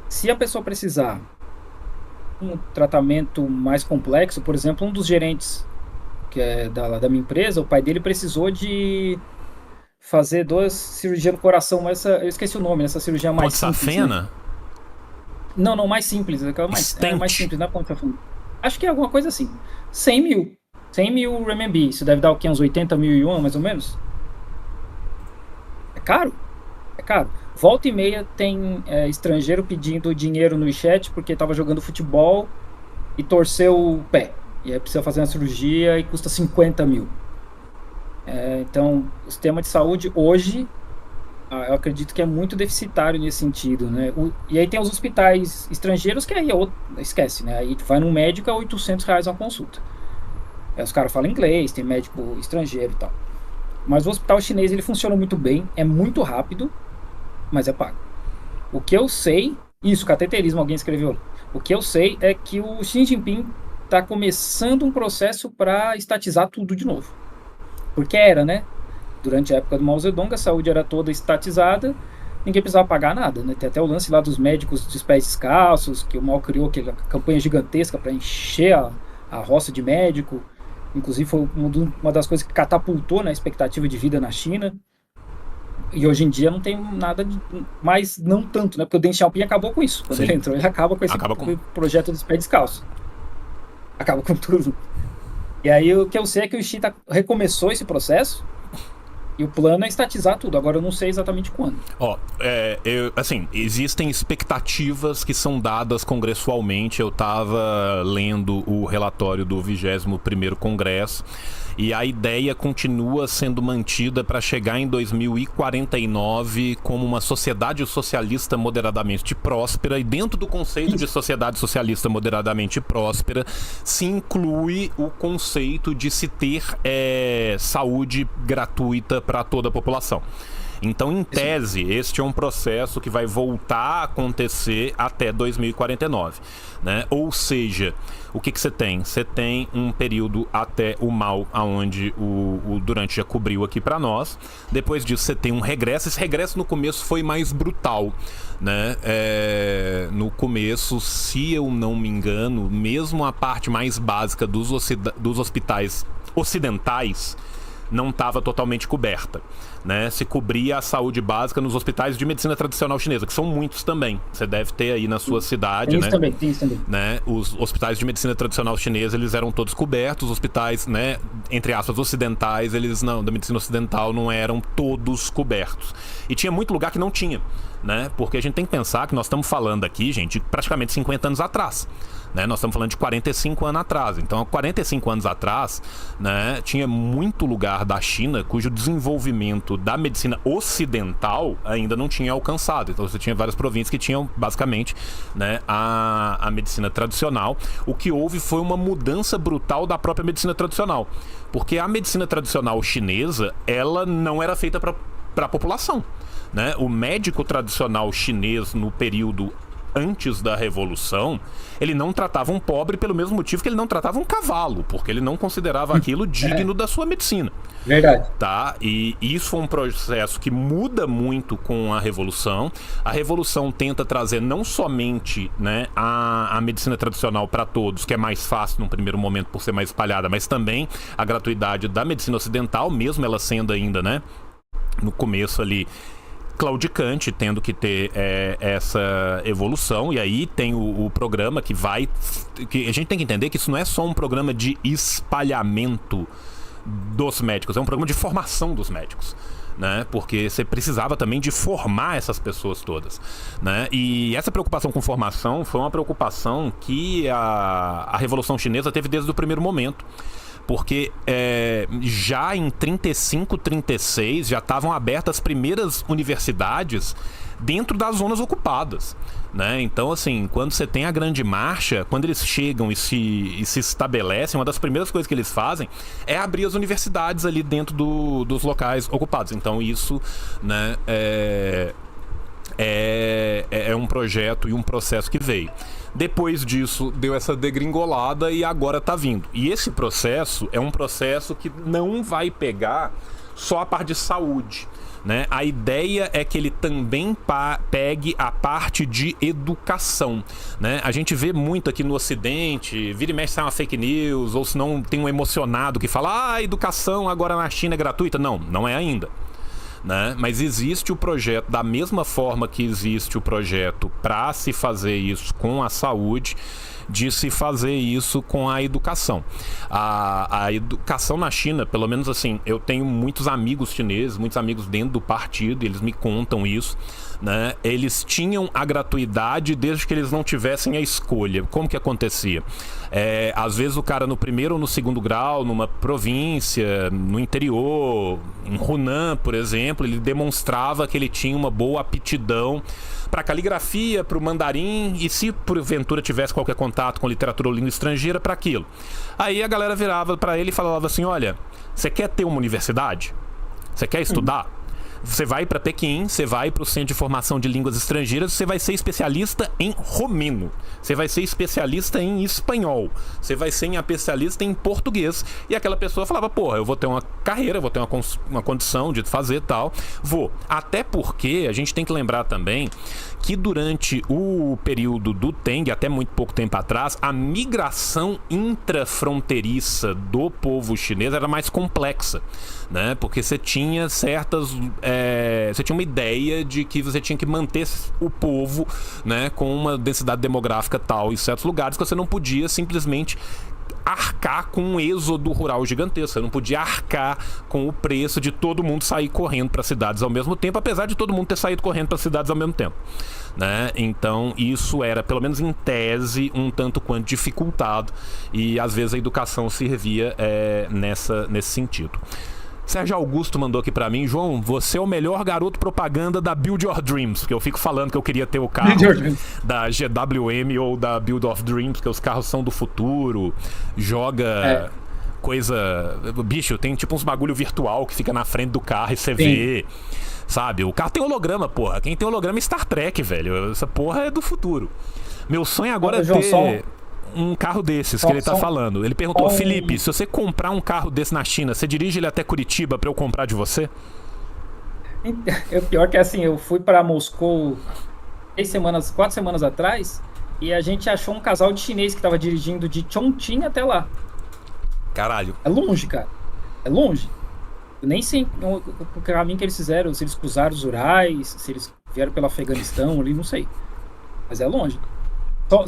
Se a pessoa precisar um tratamento mais complexo, por exemplo, um dos gerentes que é da minha empresa, o pai dele precisou de fazer 2 cirurgias no coração, mas eu esqueci o nome, essa cirurgia mais simples. Ponte Safena? Né? Não, mais simples, aquela mais simples, não é ponte safena. Acho que é alguma coisa assim. 100 mil renminbi, isso deve dar o quê? Uns 80 mil yuan, mais ou menos? É caro. Volta e meia tem estrangeiro pedindo dinheiro no chat porque estava jogando futebol e torceu o pé. E aí precisa fazer uma cirurgia e custa 50 mil. Então, o sistema de saúde hoje, eu acredito que é muito deficitário nesse sentido, né? E aí tem os hospitais estrangeiros que aí esquece, né? Aí vai num médico, é R$800 uma consulta. Aí os caras falam inglês, tem médico estrangeiro e tal. Mas o hospital chinês, ele funciona muito bem, é muito rápido, mas é pago. O que eu sei, cateterismo, alguém escreveu. O que eu sei é que o Xi Jinping está começando um processo para estatizar tudo de novo. Porque era, né? Durante a época do Mao Zedong, a saúde era toda estatizada, ninguém precisava pagar nada, né? Tem até o lance lá dos médicos dos pés descalços, que o Mao criou aquela campanha gigantesca para encher a roça de médico. Inclusive foi uma das coisas que catapultou na expectativa de vida na China. E hoje em dia não tem nada de, mas não tanto, né? Porque o Deng Xiaoping acabou com isso. Quando Sim. ele entrou, ele acaba com esse Acaba com... projeto dos pés descalços. Acaba com tudo. E aí o que eu sei é que o Xi recomeçou esse processo e o plano é estatizar tudo. Agora eu não sei exatamente quando. Ó, assim, existem expectativas que são dadas congressualmente. Eu tava lendo o relatório do 21º Congresso e a ideia continua sendo mantida para chegar em 2049 como uma sociedade socialista moderadamente próspera, e dentro do conceito de sociedade socialista moderadamente próspera se inclui o conceito de se ter saúde gratuita para toda a população. Então, em tese, este é um processo que vai voltar a acontecer até 2049, né? Ou seja, o que você tem? Você tem um período até o Mao, onde o Durante já cobriu aqui para nós. Depois disso, você tem um regresso. Esse regresso no começo foi mais brutal, né? No começo, se eu não me engano, mesmo a parte mais básica dos hospitais ocidentais não estava totalmente coberta, né? Se cobria a saúde básica nos hospitais de medicina tradicional chinesa, que são muitos também. Você deve ter aí na sua cidade, tem né? Tem isso também. Né? Os hospitais de medicina tradicional chinesa, eles eram todos cobertos. Os hospitais, né, entre aspas, ocidentais, eles não, da medicina ocidental, não eram todos cobertos. E tinha muito lugar que não tinha, né? Porque a gente tem que pensar que nós estamos falando aqui, gente, praticamente 50 anos atrás. Né? Nós estamos falando de 45 anos atrás. Então, há 45 anos atrás, né, tinha muito lugar da China cujo desenvolvimento da medicina ocidental ainda não tinha alcançado. Então, você tinha várias províncias que tinham, basicamente, né, a medicina tradicional. O que houve foi uma mudança brutal da própria medicina tradicional. Porque a medicina tradicional chinesa, ela não era feita para a população. Né? O médico tradicional chinês, no período antes da Revolução, ele não tratava um pobre pelo mesmo motivo que ele não tratava um cavalo, porque ele não considerava aquilo digno da sua medicina. Verdade. Tá? E isso foi um processo que muda muito com a Revolução. A Revolução tenta trazer não somente, né, a medicina tradicional para todos, que é mais fácil num primeiro momento por ser mais espalhada, mas também a gratuidade da medicina ocidental, mesmo ela sendo ainda, né, no começo ali, claudicante, tendo que ter essa evolução. E aí tem o programa que a gente tem que entender que isso não é só um programa de espalhamento dos médicos, é um programa de formação dos médicos, né? Porque você precisava também de formar essas pessoas todas, né? E essa preocupação com formação foi uma preocupação que a Revolução Chinesa teve desde o primeiro momento. Porque já em 35, 36 já estavam abertas as primeiras universidades dentro das zonas ocupadas, né? Então, assim, quando você tem a Grande Marcha, quando eles chegam e se estabelecem, uma das primeiras coisas que eles fazem é abrir as universidades ali dentro dos locais ocupados. Então, isso, né, é um projeto e um processo que veio. Depois disso, deu essa degringolada e agora tá vindo. E esse processo é um processo que não vai pegar só a parte de saúde, né? A ideia é que ele também pegue a parte de educação, né? A gente vê muito aqui no Ocidente, vira e mexe sai uma fake news, ou se não tem um emocionado que fala: a educação agora na China é gratuita. Não, não é ainda. Né? Mas existe o projeto, da mesma forma que existe o projeto para se fazer isso com a saúde, de se fazer isso com a educação. A educação na China, pelo menos assim, eu tenho muitos amigos chineses, muitos amigos dentro do partido, eles me contam isso, né? Eles tinham a gratuidade desde que eles não tivessem a escolha. Como que acontecia? Às vezes o cara no primeiro ou no segundo grau, numa província, no interior, em Hunan, por exemplo, ele demonstrava que ele tinha uma boa aptidão para caligrafia, para o mandarim, e se porventura tivesse qualquer contato com literatura ou língua estrangeira, para aquilo. Aí a galera virava para ele e falava assim: olha, você quer ter uma universidade? Você quer estudar? Você vai para Pequim, você vai para o Centro de Formação de Línguas Estrangeiras, você vai ser especialista em romeno, você vai ser especialista em espanhol, você vai ser especialista em português. E aquela pessoa falava, porra, eu vou ter uma carreira, vou ter uma condição de fazer tal, vou. Até porque a gente tem que lembrar também que durante o período do Tang, até muito pouco tempo atrás, a migração intrafronteiriça do povo chinês era mais complexa, né? Porque você tinha você tinha uma ideia de que você tinha que manter o povo, né, com uma densidade demográfica tal em certos lugares, que você não podia simplesmente arcar com um êxodo rural gigantesco. Você não podia arcar com o preço de todo mundo sair correndo para cidades ao mesmo tempo, apesar de todo mundo ter saído correndo para cidades ao mesmo tempo, né? Então isso era, pelo menos em tese, um tanto quanto dificultado, e às vezes a educação servia nesse sentido. Sérgio Augusto mandou aqui pra mim, João, você é o melhor garoto propaganda da Build Your Dreams, porque eu fico falando que eu queria ter o carro da GWM ou da Build of Dreams, que os carros são do futuro, joga coisa... Bicho, tem tipo uns bagulho virtual que fica na frente do carro e você vê, sabe? O carro tem holograma, porra. Quem tem holograma é Star Trek, velho. Essa porra é do futuro. Meu sonho agora é ter um carro desses que ele tá falando. Ele perguntou, Felipe, se você comprar um carro desse na China, você dirige ele até Curitiba pra eu comprar de você? É pior que assim, eu fui pra Moscou 4 semanas atrás, e a gente achou um casal de chinês que tava dirigindo de Chongqing até lá. Caralho. É longe, cara. É longe. Eu nem sei o caminho que eles fizeram, se eles cruzaram os Urais, se eles vieram pelo Afeganistão ali, não sei. Mas é longe.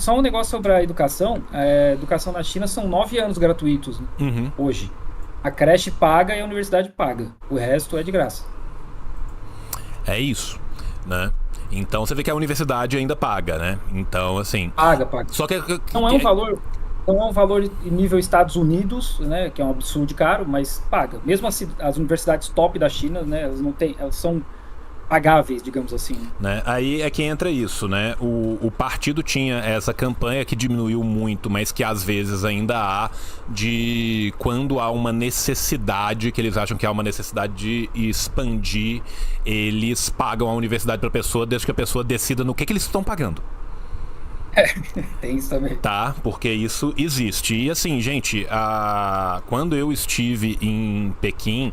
Só um negócio sobre a educação. A educação na China são 9 anos gratuitos, né? Hoje. A creche paga e a universidade paga. O resto é de graça. É isso, né? Então você vê que a universidade ainda paga, né? Então, assim... Paga. Só que... Não é um valor nível Estados Unidos, né? Que é um absurdo de caro, mas paga. Mesmo assim, as universidades top da China, né? Elas são pagáveis, digamos assim. Né? Aí é que entra isso, né? O partido tinha essa campanha que diminuiu muito, mas que às vezes ainda há, de quando há uma necessidade, que eles acham que há uma necessidade de expandir, eles pagam a universidade para a pessoa, desde que a pessoa decida no que eles estão pagando. Tem isso também. Tá, porque isso existe. E assim, gente, quando eu estive em Pequim,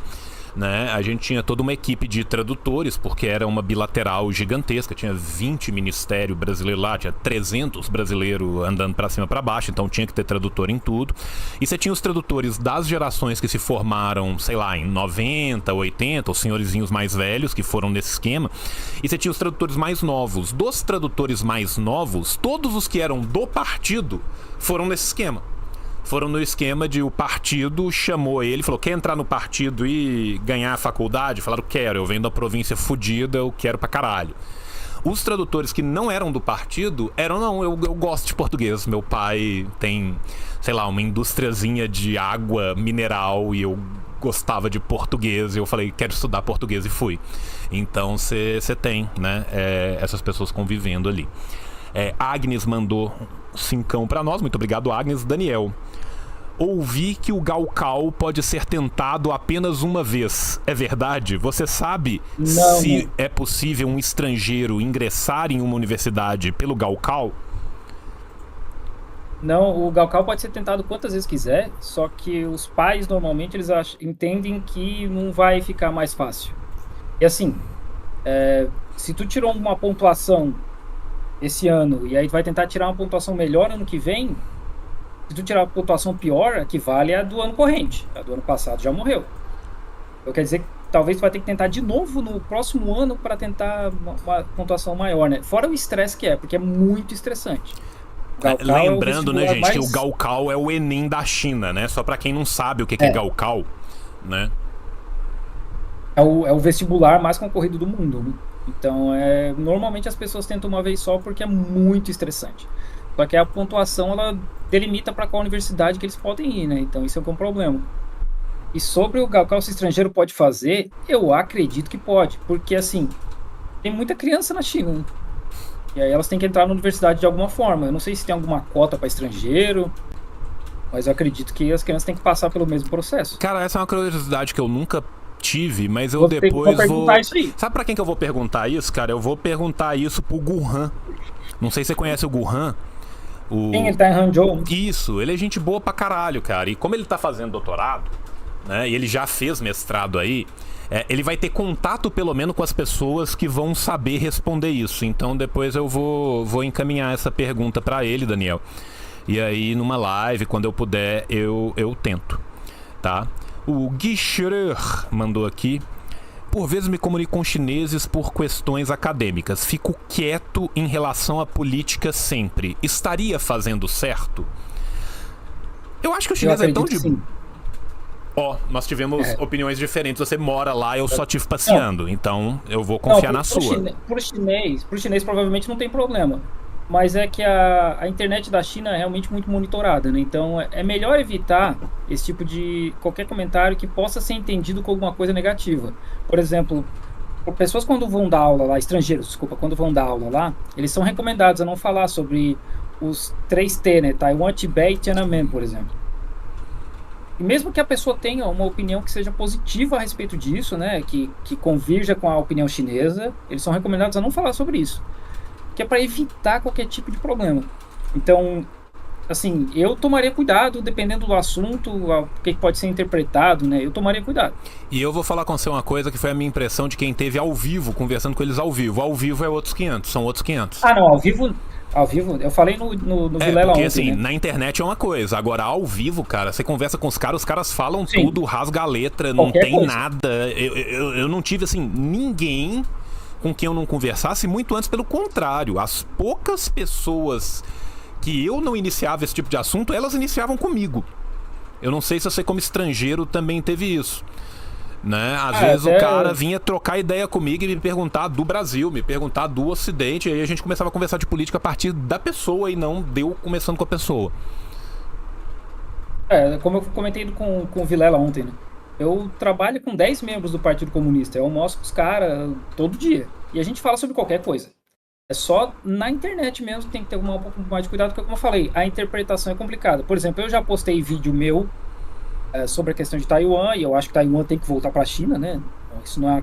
né, a gente tinha toda uma equipe de tradutores, porque era uma bilateral gigantesca, tinha 20 ministérios brasileiros lá, tinha 300 brasileiros andando pra cima e pra baixo, então tinha que ter tradutor em tudo. E você tinha os tradutores das gerações que se formaram, sei lá, em 90, 80, os senhorizinhos mais velhos que foram nesse esquema, e você tinha os tradutores mais novos. Dos tradutores mais novos, todos os que eram do partido foram nesse esquema. Foram no esquema de o partido chamou ele, falou, quer entrar no partido e ganhar a faculdade? Falaram, quero, eu venho da província fodida, eu quero pra caralho. Os tradutores que não eram do partido eram, não, eu gosto de português, meu pai tem, sei lá, uma indústriazinha de água mineral e eu gostava de português, e eu falei, quero estudar português, e fui. Então você tem, né, essas pessoas convivendo ali. Agnes mandou 5 pra nós, muito obrigado, Agnes. Daniel, ouvi que o Gaokao pode ser tentado apenas uma vez. É verdade? Você sabe se é possível um estrangeiro ingressar em uma universidade pelo Gaokao? Não, o Gaokao pode ser tentado quantas vezes quiser, só que os pais normalmente eles entendem que não vai ficar mais fácil. E assim, se tu tirou uma pontuação esse ano, e aí tu vai tentar tirar uma pontuação melhor ano que vem, se tu tirar uma pontuação pior, equivale à do ano corrente. A do ano passado já morreu. Então quer dizer que talvez tu vai ter que tentar de novo no próximo ano para tentar uma pontuação maior, né? Fora o estresse que porque é muito estressante. Lembrando, né, gente, que o Gaokao é o Enem da China, né? Só para quem não sabe o que é Gaokao, né? É o vestibular mais concorrido do mundo, né? Então, normalmente as pessoas tentam uma vez só porque é muito estressante. Só que a pontuação, ela delimita para qual universidade que eles podem ir, né? Então, isso é um problema. E sobre o Gaokao, se estrangeiro pode fazer, eu acredito que pode. Porque, assim, tem muita criança na China, né? E aí elas têm que entrar na universidade de alguma forma. Eu não sei se tem alguma cota para estrangeiro, mas eu acredito que as crianças têm que passar pelo mesmo processo. Cara, essa é uma curiosidade que eu nunca tive, mas eu Vou ter que depois vou... perguntar isso aí. Sabe pra quem que eu vou perguntar isso, cara? Eu vou perguntar isso pro Gurhan. Não sei se você conhece o Gurhan. Quem ele tá em Hangzhou? Isso, ele é gente boa pra caralho, cara. E como ele tá fazendo doutorado, né? E ele já fez mestrado aí, ele vai ter contato pelo menos com as pessoas que vão saber responder isso. Então depois eu vou encaminhar essa pergunta pra ele, Daniel. E aí numa live, quando eu puder, eu tento, tá? O Gui Schroer mandou aqui: por vezes me comunico com chineses por questões acadêmicas. Fico quieto em relação à política sempre. Estaria fazendo certo? Eu acho que o chinês é tão de... nós tivemos opiniões diferentes. Você mora lá, eu só tive passeando. Então eu vou confiar na sua. Pro chinês provavelmente não tem problema. Mas é que a internet da China é realmente muito monitorada, né? Então é melhor evitar esse tipo de qualquer comentário que possa ser entendido como alguma coisa negativa. Por exemplo, pessoas quando vão dar aula lá, estrangeiros, desculpa, quando vão dar aula lá, eles são recomendados a não falar sobre os 3T, né? Taiwan, Tibete e Tiananmen, por exemplo. E mesmo que a pessoa tenha uma opinião que seja positiva a respeito disso, né? Que convirja com a opinião chinesa, eles são recomendados a não falar sobre isso, que é para evitar qualquer tipo de problema. Então, assim, eu tomaria cuidado, dependendo do assunto, o que pode ser interpretado, né? Eu tomaria cuidado. E eu vou falar com você uma coisa que foi a minha impressão de quem teve ao vivo, conversando com eles ao vivo. Ao vivo é outros 500, são outros 500. Ah, não, ao vivo, eu falei no Vilela porque ontem, assim, né? Na internet é uma coisa, agora ao vivo, cara, você conversa com os caras falam Sim. tudo, rasga a letra, Qualquer não tem coisa. nada. Eu não tive, assim, ninguém com quem eu não conversasse, muito antes, pelo contrário. As poucas pessoas que eu não iniciava esse tipo de assunto, elas iniciavam comigo. Eu não sei se você, como estrangeiro, também teve isso, né? Às vezes o cara vinha trocar ideia comigo e me perguntar do Brasil, me perguntar do Ocidente, e aí a gente começava a conversar de política a partir da pessoa e não deu começando com a pessoa. Como eu comentei com o Vilela ontem, né? Eu trabalho com 10 membros do Partido Comunista. Eu almoço com os caras todo dia. E a gente fala sobre qualquer coisa. É só na internet mesmo, tem que ter um pouco mais de cuidado, porque, como eu falei, a interpretação é complicada. Por exemplo, eu já postei vídeo meu sobre a questão de Taiwan, e eu acho que Taiwan tem que voltar para a China, né? Isso não é,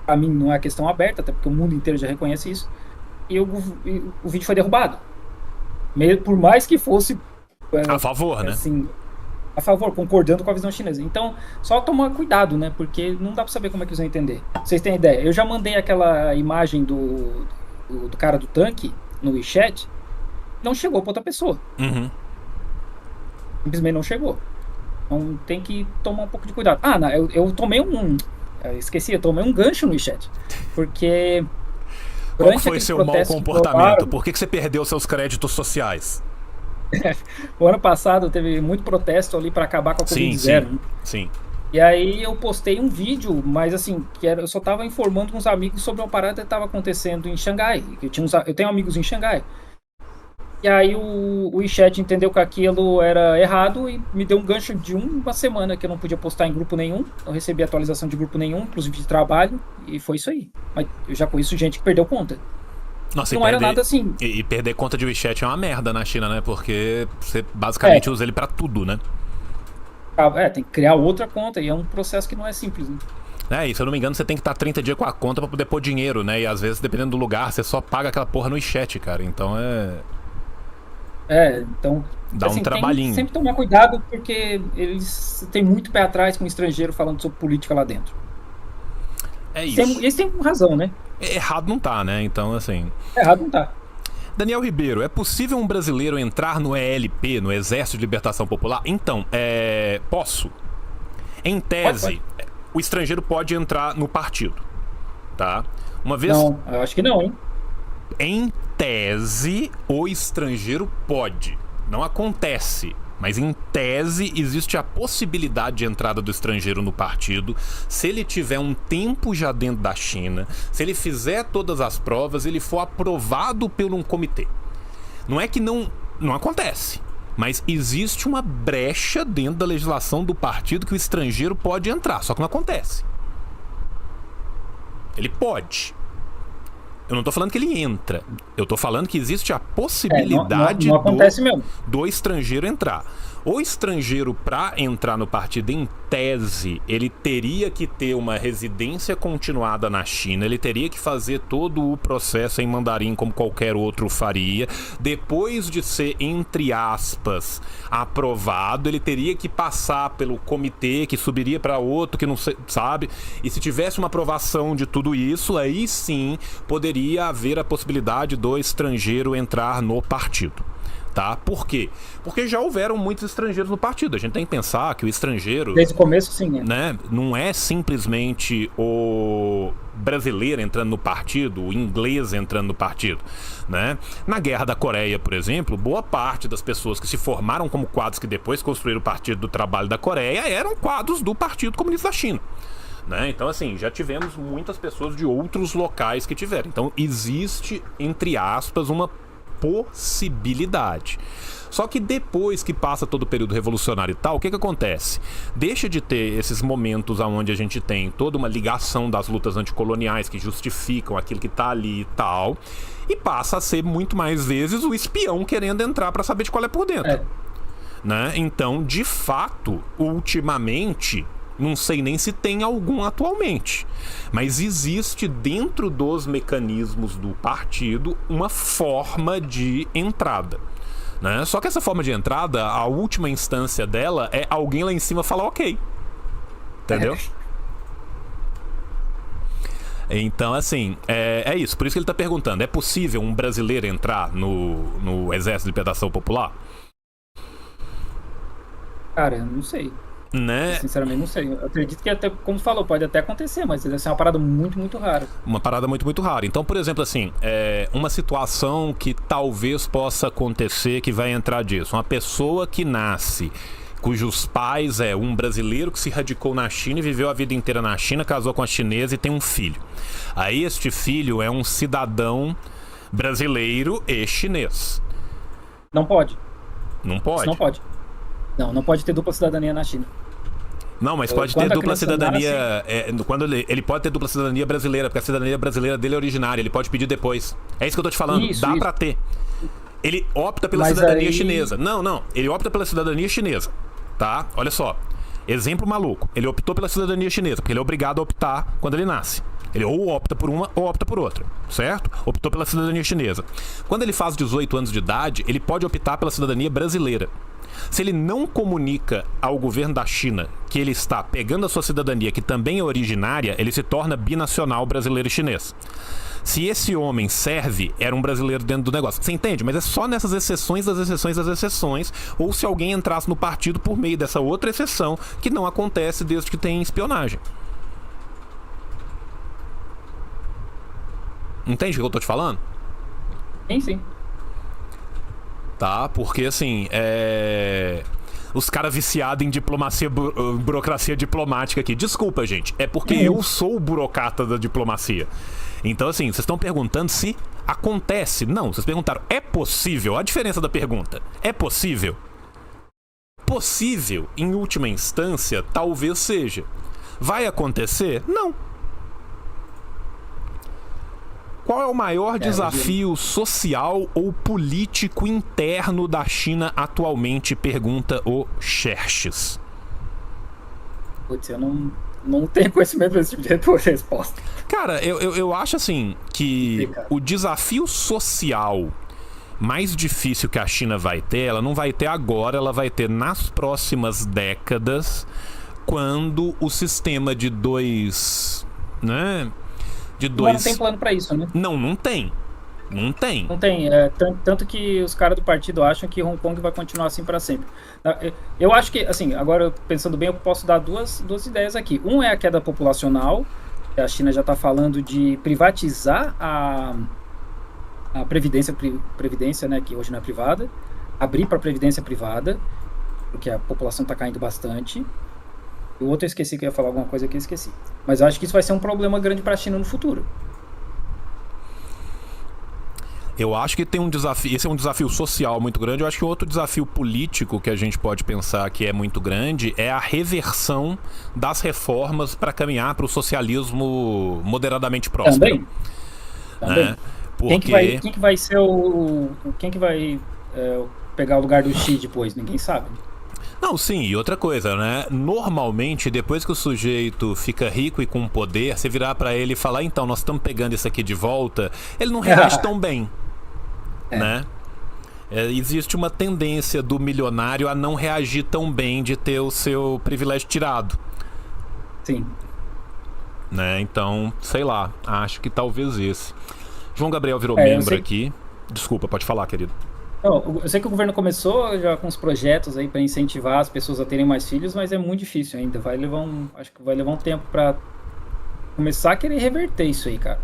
para mim, não é questão aberta, até porque o mundo inteiro já reconhece isso. E o vídeo foi derrubado. Por mais que fosse... a favor, né? Assim, a favor, concordando com a visão chinesa. Então, só tomar cuidado, né? Porque não dá pra saber como é que eles vão entender. Vocês têm ideia? Eu já mandei aquela imagem do cara do tanque no WeChat, não chegou pra outra pessoa. Uhum. Simplesmente não chegou. Então tem que tomar um pouco de cuidado. Não, eu tomei eu tomei um gancho no WeChat. Porque... Qual foi seu mau comportamento? Por que você perdeu seus créditos sociais? O ano passado teve muito protesto ali para acabar com a Covid-0. Sim. E aí eu postei um vídeo, mas assim, eu só tava informando com uns amigos sobre uma parada que estava acontecendo em Xangai. Eu tenho amigos em Xangai. E aí o WeChat entendeu que aquilo era errado e me deu um gancho de uma semana que eu não podia postar em grupo nenhum. Não recebi atualização de grupo nenhum, inclusive de trabalho. E foi isso aí. Mas eu já conheço gente que perdeu conta. Nossa, não era nada assim. E perder conta de WeChat é uma merda na China, né? Porque você basicamente usa ele pra tudo, né? Tem que criar outra conta e é um processo que não é simples, né? E se eu não me engano, você tem que estar 30 dias com a conta pra poder pôr dinheiro, né? E às vezes, dependendo do lugar, você só paga aquela porra no WeChat, cara. Então então... dá um trabalhinho. Tem que sempre tomar cuidado, porque eles têm muito pé atrás com o estrangeiro falando sobre política lá dentro. É isso. Eles têm razão, né? Errado não tá, né? Então, assim... Errado não tá. Daniel Ribeiro, é possível um brasileiro entrar no ELP, no Exército de Libertação Popular? Então, posso. Em tese, pode. O estrangeiro pode entrar no partido, tá? Uma vez... Não, eu acho que não, hein? Em tese, o estrangeiro pode. Não acontece. Mas em tese existe a possibilidade de entrada do estrangeiro no partido se ele tiver um tempo já dentro da China, se ele fizer todas as provas, ele for aprovado por um comitê. Não é que não acontece, mas existe uma brecha dentro da legislação do partido que o estrangeiro pode entrar, só que não acontece. Ele pode. Eu não tô falando que ele entra. Eu tô falando que existe a possibilidade não acontece mesmo. do estrangeiro entrar. O estrangeiro, para entrar no partido, em tese, ele teria que ter uma residência continuada na China, ele teria que fazer todo o processo em mandarim como qualquer outro faria. Depois de ser, entre aspas, aprovado, ele teria que passar pelo comitê, que subiria para outro, que não sabe. E se tivesse uma aprovação de tudo isso, aí sim poderia haver a possibilidade do estrangeiro entrar no partido. Tá? Por quê? Porque já houveram muitos estrangeiros no partido. A gente tem que pensar que o estrangeiro... Desde o começo, sim. Né, não é simplesmente o brasileiro entrando no partido, o inglês entrando no partido. Né? Na Guerra da Coreia, por exemplo, boa parte das pessoas que se formaram como quadros que depois construíram o Partido do Trabalho da Coreia eram quadros do Partido Comunista da China. Né? Então, assim, já tivemos muitas pessoas de outros locais que tiveram. Então, existe, entre aspas, uma possibilidade. Só que depois que passa todo o período revolucionário e tal, o que acontece? Deixa de ter esses momentos onde a gente tem toda uma ligação das lutas anticoloniais que justificam aquilo que tá ali e tal, e passa a ser muito mais vezes o espião querendo entrar para saber de qual é por dentro. Né? Então, de fato, ultimamente... não sei nem se tem algum atualmente, mas existe dentro dos mecanismos do partido uma forma de entrada, né? Só que essa forma de entrada, a última instância dela é alguém lá em cima falar ok, entendeu? Então, assim, é isso. Por isso que ele tá perguntando, é possível um brasileiro entrar no Exército de Libertação Popular? Cara, não sei. Né? Sinceramente, não sei. Eu acredito que até, como falou, pode até acontecer, mas deve ser uma parada muito, muito rara. Uma parada muito, muito rara. Então, por exemplo, assim, uma situação que talvez possa acontecer que vai entrar disso. Uma pessoa que nasce, cujos pais é um brasileiro que se radicou na China e viveu a vida inteira na China, casou com a chinesa e tem um filho. Aí este filho é um cidadão brasileiro e chinês. Não pode. Não pode? Isso não pode. Não pode ter dupla cidadania na China. Não, mas pode ter dupla cidadania. Quando ele pode ter dupla cidadania brasileira, porque a cidadania brasileira dele é originária, ele pode pedir depois. É isso que eu tô te falando. Dá pra ter. Ele opta pela cidadania chinesa. Não, ele opta pela cidadania chinesa. Tá? Olha só. Exemplo maluco. Ele optou pela cidadania chinesa, porque ele é obrigado a optar quando ele nasce. Ele ou opta por uma ou opta por outra, certo? Optou pela cidadania chinesa. Quando ele faz 18 anos de idade, ele pode optar pela cidadania brasileira. Se ele não comunica ao governo da China que ele está pegando a sua cidadania, que também é originária, ele se torna binacional brasileiro e chinês. Se esse homem serve, era um brasileiro dentro do negócio. Você entende? Mas é só nessas exceções das exceções das exceções, ou se alguém entrasse no partido por meio dessa outra exceção, que não acontece desde que tem espionagem. Entende o que eu tô te falando? Sim. Tá? Porque, assim, os caras viciados em diplomacia, burocracia diplomática aqui. Desculpa, gente. É porque eu sou o burocrata da diplomacia. Então, assim, vocês estão perguntando se acontece. Não, vocês perguntaram, é possível? A diferença da pergunta, é possível? Possível, em última instância, talvez seja. Vai acontecer? Não. Qual é o maior desafio social ou político interno da China atualmente? Pergunta o Xerxes. Putz, eu não tenho conhecimento desse tipo de resposta. Cara, eu acho assim que o desafio social mais difícil que a China vai ter, ela não vai ter agora, ela vai ter nas próximas décadas, quando o sistema de dois, né? Não tem plano pra isso, né? Não tem. Não tem. Não tem. Tanto que os caras do partido acham que Hong Kong vai continuar assim pra sempre. Eu acho que, assim, agora pensando bem, eu posso dar duas ideias aqui. Um é a queda populacional. A China já tá falando de privatizar a previdência, né, que hoje não é privada. Abrir pra previdência privada, porque a população tá caindo bastante. O outro eu esqueci que eu ia falar alguma coisa que eu esqueci. Mas eu acho que isso vai ser um problema grande para a China no futuro. Eu acho que tem um desafio, esse é um desafio social muito grande. Eu acho que outro desafio político que a gente pode pensar que é muito grande é a reversão das reformas para caminhar para o socialismo moderadamente próspero. Também. Porque... Quem que vai ser quem que vai pegar o lugar do Xi depois? Ninguém sabe. Não, sim, e outra coisa, né? Normalmente, depois que o sujeito fica rico e com poder, você virar pra ele e falar, então, nós estamos pegando isso aqui de volta, ele não reage tão bem, né? Existe uma tendência do milionário a não reagir tão bem de ter o seu privilégio tirado. Sim. Né? Então, sei lá, acho que talvez esse. João Gabriel virou membro aqui. Desculpa, pode falar, querido. Não, eu sei que o governo começou já com os projetos aí para incentivar as pessoas a terem mais filhos, mas é muito difícil ainda. Acho que vai levar um tempo para começar a querer reverter isso aí, cara.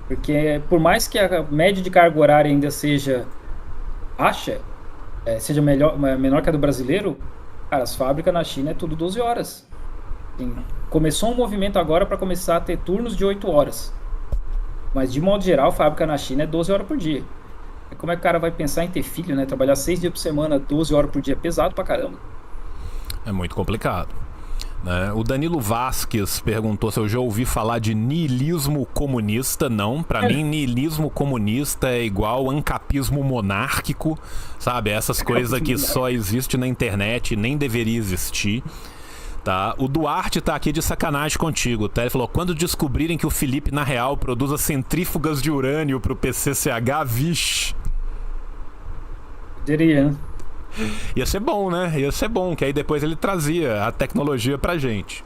Porque por mais que a média de carga horária ainda seja baixa, seja menor que a do brasileiro, cara, as fábricas na China é tudo 12 horas. Assim, começou um movimento agora para começar a ter turnos de 8 horas. Mas de modo geral, a fábrica na China é 12 horas por dia. Como é que o cara vai pensar em ter filho, né? Trabalhar 6 dias por semana, 12 horas por dia, é pesado pra caramba. É muito complicado. Né? O Danilo Vasquez perguntou se eu já ouvi falar de niilismo comunista. Não, pra mim niilismo comunista é igual ancapismo monárquico, sabe? Essas coisas que só existem na internet e nem deveria existir. Tá? O Duarte tá aqui de sacanagem contigo, tá? Ele falou, quando descobrirem que o Felipe, na real, produz as centrífugas de urânio pro PCCH, vixe. Diria, né? Ia ser bom, né? Ia ser bom, que aí depois ele trazia a tecnologia pra gente.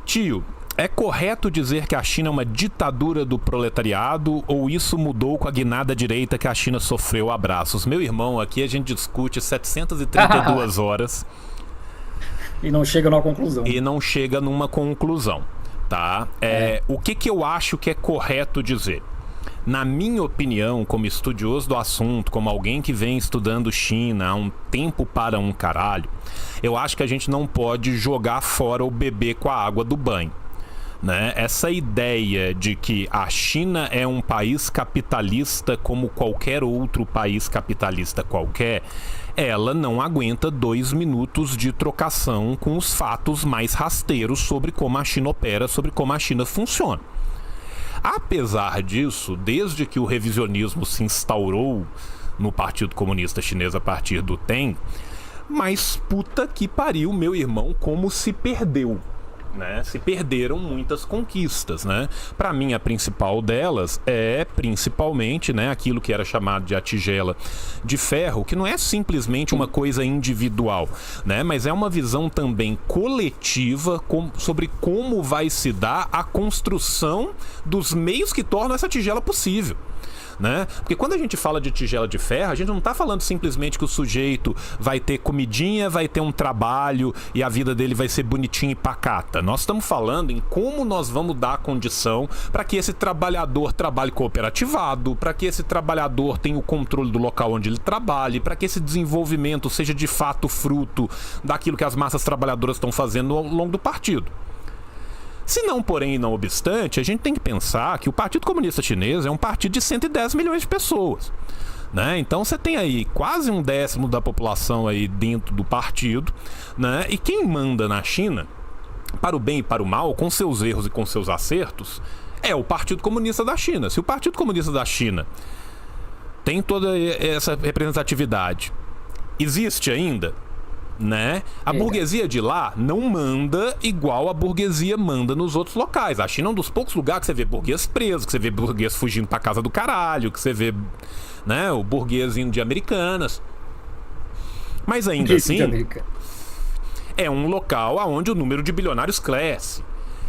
Tio, é correto dizer que a China é uma ditadura do proletariado ou isso mudou com a guinada direita que a China sofreu? Abraços. Meu irmão, aqui a gente discute 732 horas... E não chega numa conclusão. E não chega numa conclusão, tá? O que eu acho que é correto dizer? Na minha opinião, como estudioso do assunto, como alguém que vem estudando China há um tempo para um caralho, eu acho que a gente não pode jogar fora o bebê com a água do banho. Né? Essa ideia de que a China é um país capitalista como qualquer outro país capitalista qualquer, ela não aguenta 2 minutos de trocação com os fatos mais rasteiros sobre como a China opera, sobre como a China funciona. Apesar disso, desde que o revisionismo se instaurou no Partido Comunista Chinês a partir do Deng, mas puta que pariu, meu irmão, como se perdeu. Né? Se perderam muitas conquistas, né? Para mim a principal delas é principalmente, né, aquilo que era chamado de a tigela de ferro, que não é simplesmente uma coisa individual, né? Mas é uma visão também coletiva sobre como vai se dar a construção dos meios que tornam essa tigela possível. Né? Porque quando a gente fala de tigela de ferro, a gente não está falando simplesmente que o sujeito vai ter comidinha, vai ter um trabalho e a vida dele vai ser bonitinha e pacata. Nós estamos falando em como nós vamos dar a condição para que esse trabalhador trabalhe cooperativado, para que esse trabalhador tenha o controle do local onde ele trabalhe, para que esse desenvolvimento seja de fato fruto daquilo que as massas trabalhadoras estão fazendo ao longo do partido. Se não, porém, e não obstante, a gente tem que pensar que o Partido Comunista Chinês é um partido de 110 milhões de pessoas. Né? Então você tem aí quase 1/10 da população aí dentro do partido, né? E quem manda na China, para o bem e para o mal, com seus erros e com seus acertos, é o Partido Comunista da China. Se o Partido Comunista da China tem toda essa representatividade, existe ainda? Né? A burguesia de lá não manda igual a burguesia manda nos outros locais. A China é um dos poucos lugares que você vê burguês preso, que você vê burguês fugindo pra casa do caralho, que você vê, né, o burguês indo de Americanas. Mas ainda assim, é um local onde o número de bilionários cresce.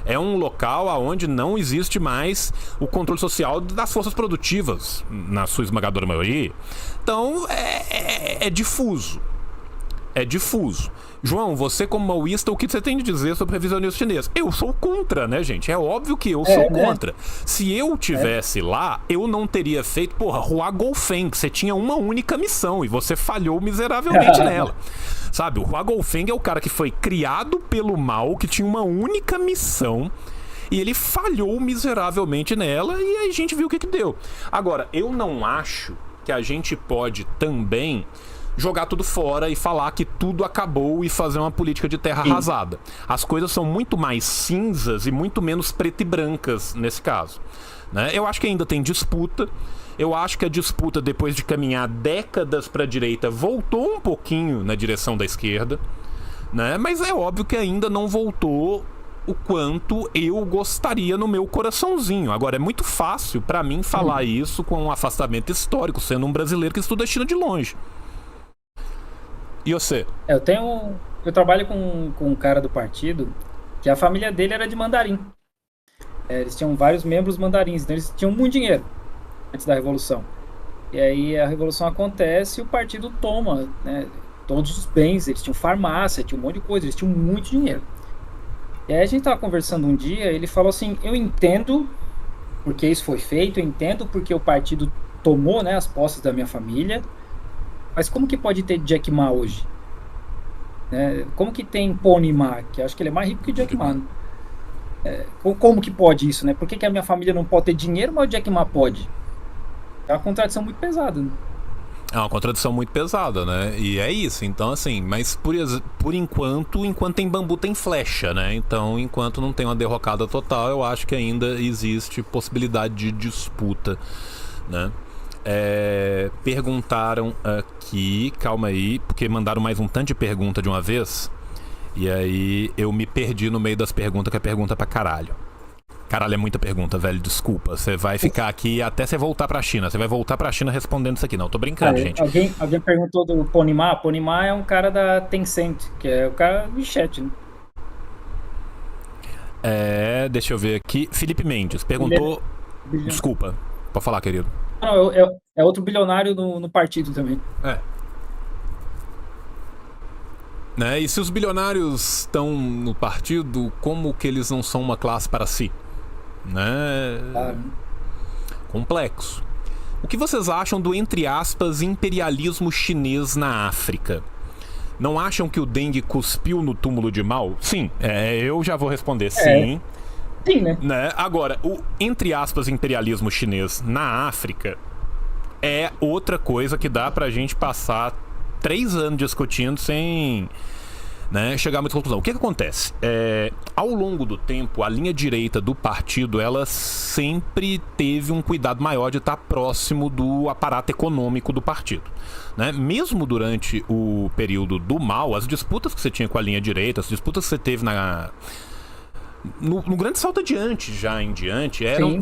É um local onde não existe mais o controle social das forças produtivas, na sua esmagadora maioria. Então, é difuso. É difuso. João, você como maoísta, o que você tem de dizer sobre o revisionismo chinês? Eu sou contra, né, gente? É óbvio que eu sou contra. Se eu tivesse lá, eu não teria feito, Hua Guofeng, que você tinha uma única missão e você falhou miseravelmente nela. Sabe, o Hua Guofeng é o cara que foi criado pelo Mao, que tinha uma única missão e ele falhou miseravelmente nela e aí a gente viu o que deu. Agora, eu não acho que a gente pode também jogar tudo fora e falar que tudo acabou e fazer uma política de terra arrasada. As coisas são muito mais cinzas e muito menos preto e brancas nesse caso. Né? Eu acho que ainda tem disputa. Eu acho que a disputa, depois de caminhar décadas para a direita, voltou um pouquinho na direção da esquerda. né? Mas é óbvio que ainda não voltou o quanto eu gostaria no meu coraçãozinho. Agora, é muito fácil pra mim falar isso com um afastamento histórico, sendo um brasileiro que estuda a China de longe. E você? Eu trabalho com um cara do partido que a família dele era de mandarim. Eles tinham vários membros mandarins, então eles tinham muito dinheiro antes da Revolução. E aí a Revolução acontece e o partido toma, né, todos os bens. Eles tinham farmácia, tinham um monte de coisa, eles tinham muito dinheiro. E aí a gente tava conversando um dia, ele falou assim: eu entendo porque isso foi feito, eu entendo porque o partido tomou, né, as posses da minha família, mas como que pode ter Jack Ma hoje? Né? Como que tem Pony Ma, que eu acho que ele é mais rico que Jack Ma, né? Como que pode isso, né? Por que a minha família não pode ter dinheiro, mas o Jack Ma pode? É uma contradição muito pesada, né? É uma contradição muito pesada, né? E é isso, então assim, mas por enquanto tem bambu tem flecha, né? Então, enquanto não tem uma derrocada total, eu acho que ainda existe possibilidade de disputa, né? Perguntaram aqui, calma aí, porque mandaram mais um tanto de pergunta de uma vez, e aí eu me perdi no meio das perguntas, que é pergunta pra caralho. Caralho, é muita pergunta, velho, desculpa. Você vai ficar aqui até você voltar pra China. Você vai voltar pra China respondendo isso aqui. Não, tô brincando, gente. Alguém perguntou do Pony Ma. Pony Ma é um cara da Tencent, que é o cara do chat, né? Deixa eu ver aqui. Felipe Mendes perguntou... Desculpa, pode falar, querido. Não, é outro bilionário no partido também. Né? E se os bilionários estão no partido, como que eles não são uma classe para si? Né? Complexo. O que vocês acham do, entre aspas, imperialismo chinês na África? Não acham que o Deng cuspiu no túmulo de Mao? Sim, eu já vou responder sim. Sim, né? Agora, o, entre aspas, imperialismo chinês na África é outra coisa que dá pra gente passar 3 anos discutindo sem, né, chegar a muita conclusão. O que acontece? Ao longo do tempo, a linha direita do partido, ela sempre teve um cuidado maior de estar próximo do aparato econômico do partido, né? Mesmo durante o período do Mao, as disputas que você tinha com a linha direita, as disputas que você teve no grande salto adiante, já em diante, eram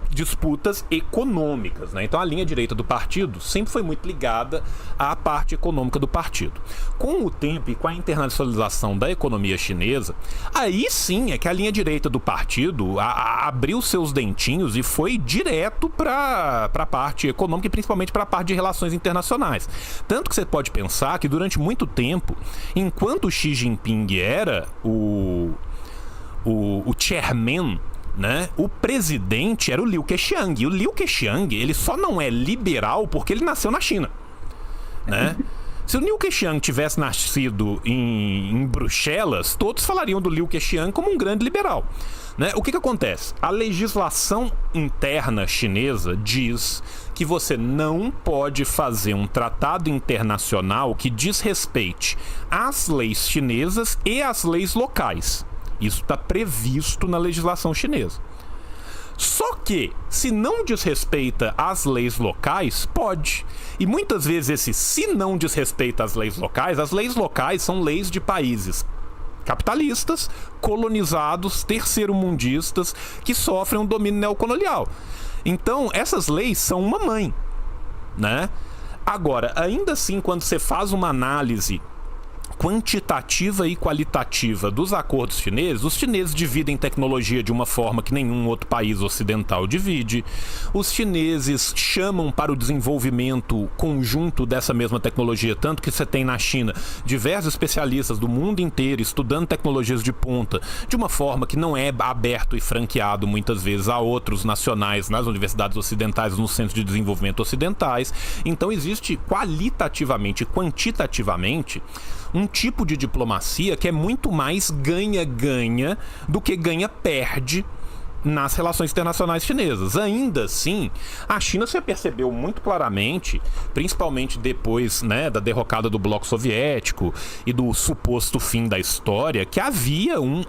disputas econômicas, né? Então a linha direita do partido sempre foi muito ligada à parte econômica do partido. Com o tempo e com a internacionalização da economia chinesa, aí sim é que a linha direita do partido abriu seus dentinhos e foi direto para a parte econômica e principalmente para a parte de relações internacionais. Tanto que você pode pensar que durante muito tempo, enquanto Xi Jinping era o chairman, né, o presidente era o Liu Keqiang. E o Liu Keqiang, ele só não é liberal porque ele nasceu na China, né? Se o Liu Keqiang tivesse nascido em Bruxelas, todos falariam do Liu Keqiang como um grande liberal, né? O que acontece? A legislação interna chinesa diz que você não pode fazer um tratado internacional que desrespeite às leis chinesas e às leis locais. Isso está previsto na legislação chinesa. Só que, se não desrespeita as leis locais, pode. E muitas vezes se não desrespeita as leis locais são leis de países capitalistas, colonizados, terceiro-mundistas, que sofrem um domínio neocolonial. Então, essas leis são uma mãe, né? Agora, ainda assim, quando você faz uma análise quantitativa e qualitativa dos acordos chineses, os chineses dividem tecnologia de uma forma que nenhum outro país ocidental divide. Os chineses chamam para o desenvolvimento conjunto dessa mesma tecnologia, tanto que você tem na China diversos especialistas do mundo inteiro estudando tecnologias de ponta de uma forma que não é aberto e franqueado muitas vezes a outros nacionais nas universidades ocidentais, nos centros de desenvolvimento ocidentais. Então existe qualitativamente e quantitativamente um tipo de diplomacia que é muito mais ganha-ganha do que ganha-perde nas relações internacionais chinesas. Ainda assim, a China se percebeu muito claramente, principalmente depois, né, da derrocada do bloco soviético e do suposto fim da história, que havia um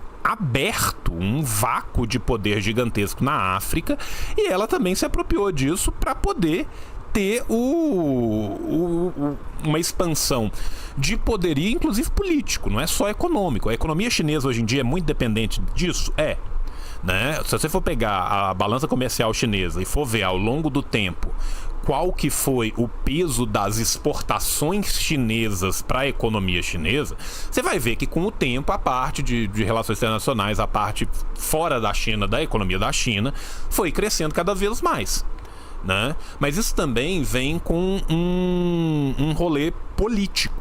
vácuo de poder gigantesco na África, e ela também se apropriou disso para poder ter uma expansão de poderio, inclusive político, não é só econômico. A economia chinesa hoje em dia é muito dependente disso? É. Né? Se você for pegar a balança comercial chinesa e for ver ao longo do tempo qual que foi o peso das exportações chinesas para a economia chinesa, você vai ver que com o tempo a parte de relações internacionais, a parte fora da China, da economia da China, foi crescendo cada vez mais. Né? Mas isso também vem com um rolê político,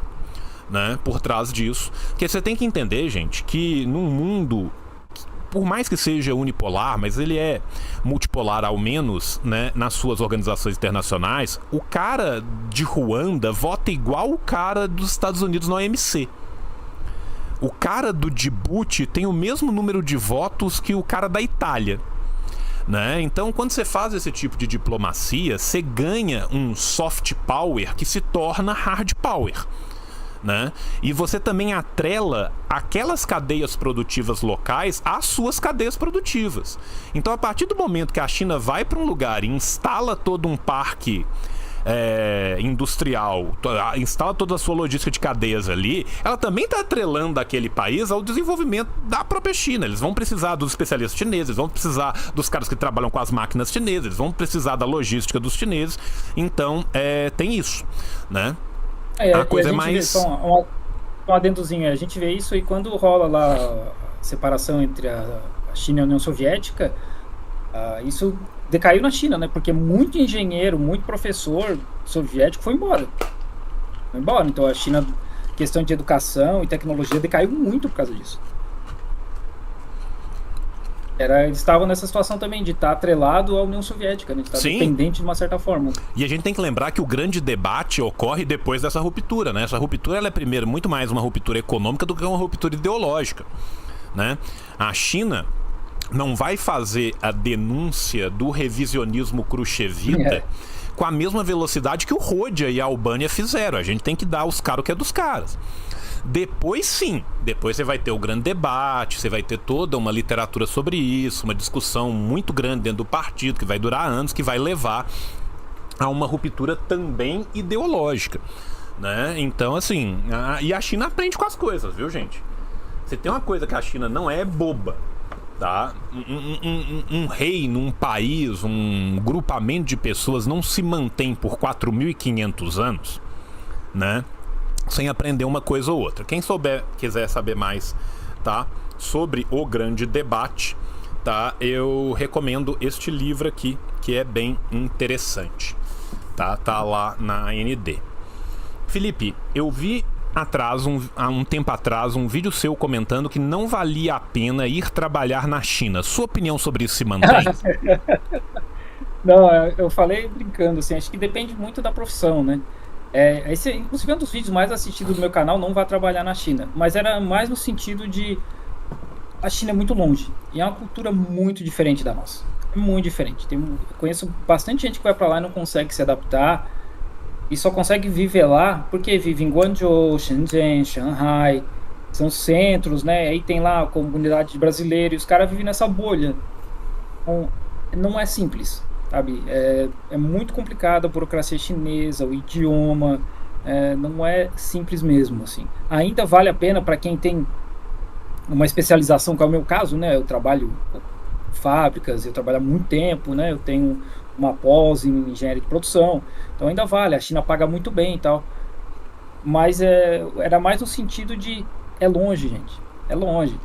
né, por trás disso. Porque você tem que entender, gente, que num mundo, por mais que seja unipolar, mas ele é multipolar ao menos, né, nas suas organizações internacionais, o cara de Ruanda vota igual o cara dos Estados Unidos na OMC. O cara do Djibouti tem o mesmo número de votos que o cara da Itália. Né? Então, quando você faz esse tipo de diplomacia, você ganha um soft power que se torna hard power. Né? E você também atrela aquelas cadeias produtivas locais às suas cadeias produtivas. Então, a partir do momento que a China vai para um lugar e instala todo um parque industrial, instala toda a sua logística de cadeias ali, ela também está atrelando aquele país ao desenvolvimento da própria China. Eles vão precisar dos especialistas chineses, eles vão precisar dos caras que trabalham com as máquinas chinesas, eles vão precisar da logística dos chineses. Então, tem isso, né? A coisa é mais... Um adendozinho, a gente vê isso e quando rola lá a separação entre a China e a União Soviética, isso decaiu na China, né? Porque muito engenheiro, muito professor soviético foi embora. Então a China, questão de educação e tecnologia, decaiu muito por causa disso. Eles estavam nessa situação também de estar atrelado à União Soviética, né? De estar dependente de uma certa forma. E a gente tem que lembrar que o grande debate ocorre depois dessa ruptura, né? Essa ruptura ela é primeiro muito mais uma ruptura econômica do que uma ruptura ideológica, né? A China não vai fazer a denúncia do revisionismo khrushchevita com a mesma velocidade que o Rodia e a Albânia fizeram. A gente tem que dar os caras o que é dos caras. Depois sim, depois você vai ter o grande debate, você vai ter toda uma literatura sobre isso, uma discussão muito grande dentro do partido, que vai durar anos, que vai levar a uma ruptura também ideológica, né? Então, assim, e a China aprende com as coisas, viu, gente? Você tem uma coisa que a China não é boba, tá? Um reino, um país, um grupamento de pessoas não se mantém por 4.500 anos, né, sem aprender uma coisa ou outra. Quem quiser saber mais, tá, sobre o grande debate, tá, eu recomendo este livro aqui, que é bem interessante, tá lá na AND. Felipe, eu vi há um tempo atrás, um vídeo seu comentando que não valia a pena ir trabalhar na China. Sua opinião sobre isso se mantém? Não, eu falei brincando, assim, acho que depende muito da profissão, né? Esse, inclusive, é um dos vídeos mais assistidos do meu canal, não vá trabalhar na China. Mas era mais no sentido de... A China é muito longe. E é uma cultura muito diferente da nossa. É muito diferente. Conheço bastante gente que vai pra lá e não consegue se adaptar. E só consegue viver lá porque vive em Guangzhou, Shenzhen, Shanghai. São centros, né? Aí tem lá a comunidade de brasileiros. E os caras vivem nessa bolha. Então, não é simples, sabe? É muito complicado a burocracia chinesa, o idioma. Não é simples mesmo, assim. Ainda vale a pena para quem tem uma especialização, que é o meu caso, né? Eu trabalho em fábricas, eu trabalho há muito tempo, né? Eu tenho uma pós em engenharia de produção, então ainda vale, a China paga muito bem e tal, mas era mais no sentido de, é longe, gente, é longe,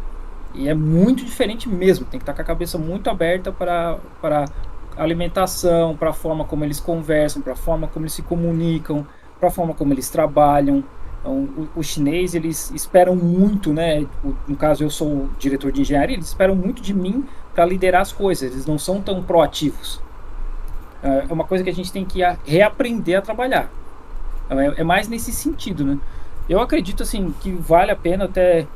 e é muito diferente mesmo, tem que estar com a cabeça muito aberta para alimentação, para a forma como eles conversam, para a forma como eles se comunicam, para a forma como eles trabalham. Então, o chinês, eles esperam muito, né? No caso, eu sou o diretor de engenharia, eles esperam muito de mim para liderar as coisas, eles não são tão proativos. É uma coisa que a gente tem que reaprender a trabalhar. É mais nesse sentido, né? Eu acredito, assim, que vale a pena até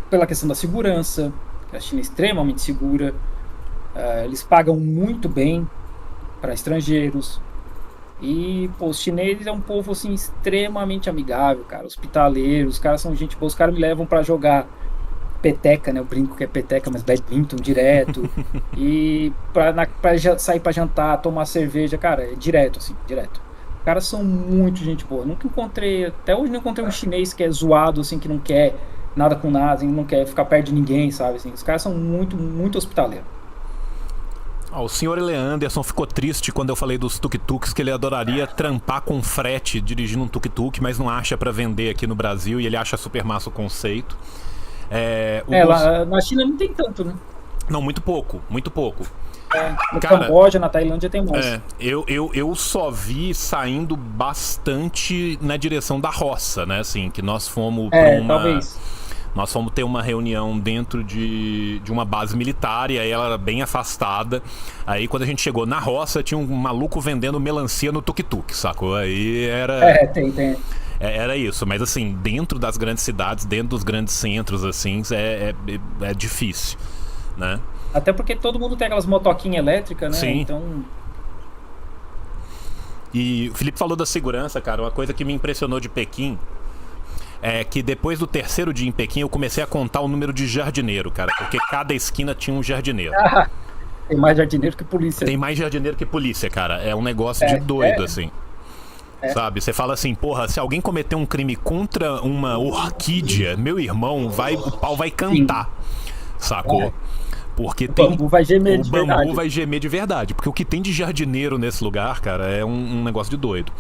pela questão da segurança. A China é extremamente segura. Eles pagam muito bem para estrangeiros. E, pô, os chineses é um povo, assim, extremamente amigável, cara. Hospitaleiro, os caras são gente boa. Os caras me levam para jogar peteca, né? Eu brinco que é peteca, mas badminton direto. E sair pra jantar, tomar cerveja, cara, é direto, assim, direto. Os caras são muito gente boa. Nunca encontrei, até hoje não encontrei um chinês que é zoado, assim, que não quer nada com nada, assim, não quer ficar perto de ninguém, sabe? Assim, os caras são muito, muito hospitaleiros. O senhor Leanderson ficou triste quando eu falei dos tuk-tuks, que ele adoraria trampar com frete dirigindo um tuk-tuk, mas não acha pra vender aqui no Brasil e ele acha super massa o conceito. Lá na China não tem tanto, né? Não, muito pouco, muito pouco. No Camboja, na Tailândia tem mais. Eu só vi saindo bastante na direção da roça, né? Assim, que nós fomos pra uma... talvez. Nós fomos ter uma reunião dentro de uma base militar e aí ela era bem afastada. Aí quando a gente chegou na roça, tinha um maluco vendendo melancia no tuk-tuk, sacou? Aí era... Tem. Era isso, mas assim, dentro das grandes cidades, dentro dos grandes centros, assim, é difícil, né? Até porque todo mundo tem aquelas motoquinhas elétricas, né? Sim. Então... E o Felipe falou da segurança, cara. Uma coisa que me impressionou de Pequim é que depois do terceiro dia em Pequim eu comecei a contar o número de jardineiro, cara. Porque cada esquina tinha um jardineiro. Tem mais jardineiro que polícia. Tem mais jardineiro que polícia, cara. É um negócio de doido, assim. Sabe? Você fala assim, porra, se alguém cometer um crime contra uma orquídea, meu irmão, o pau vai cantar. Sacou? Porque o bambu vai gemer de verdade. O bambu vai gemer de verdade. Porque o que tem de jardineiro nesse lugar, cara, é um negócio de doido.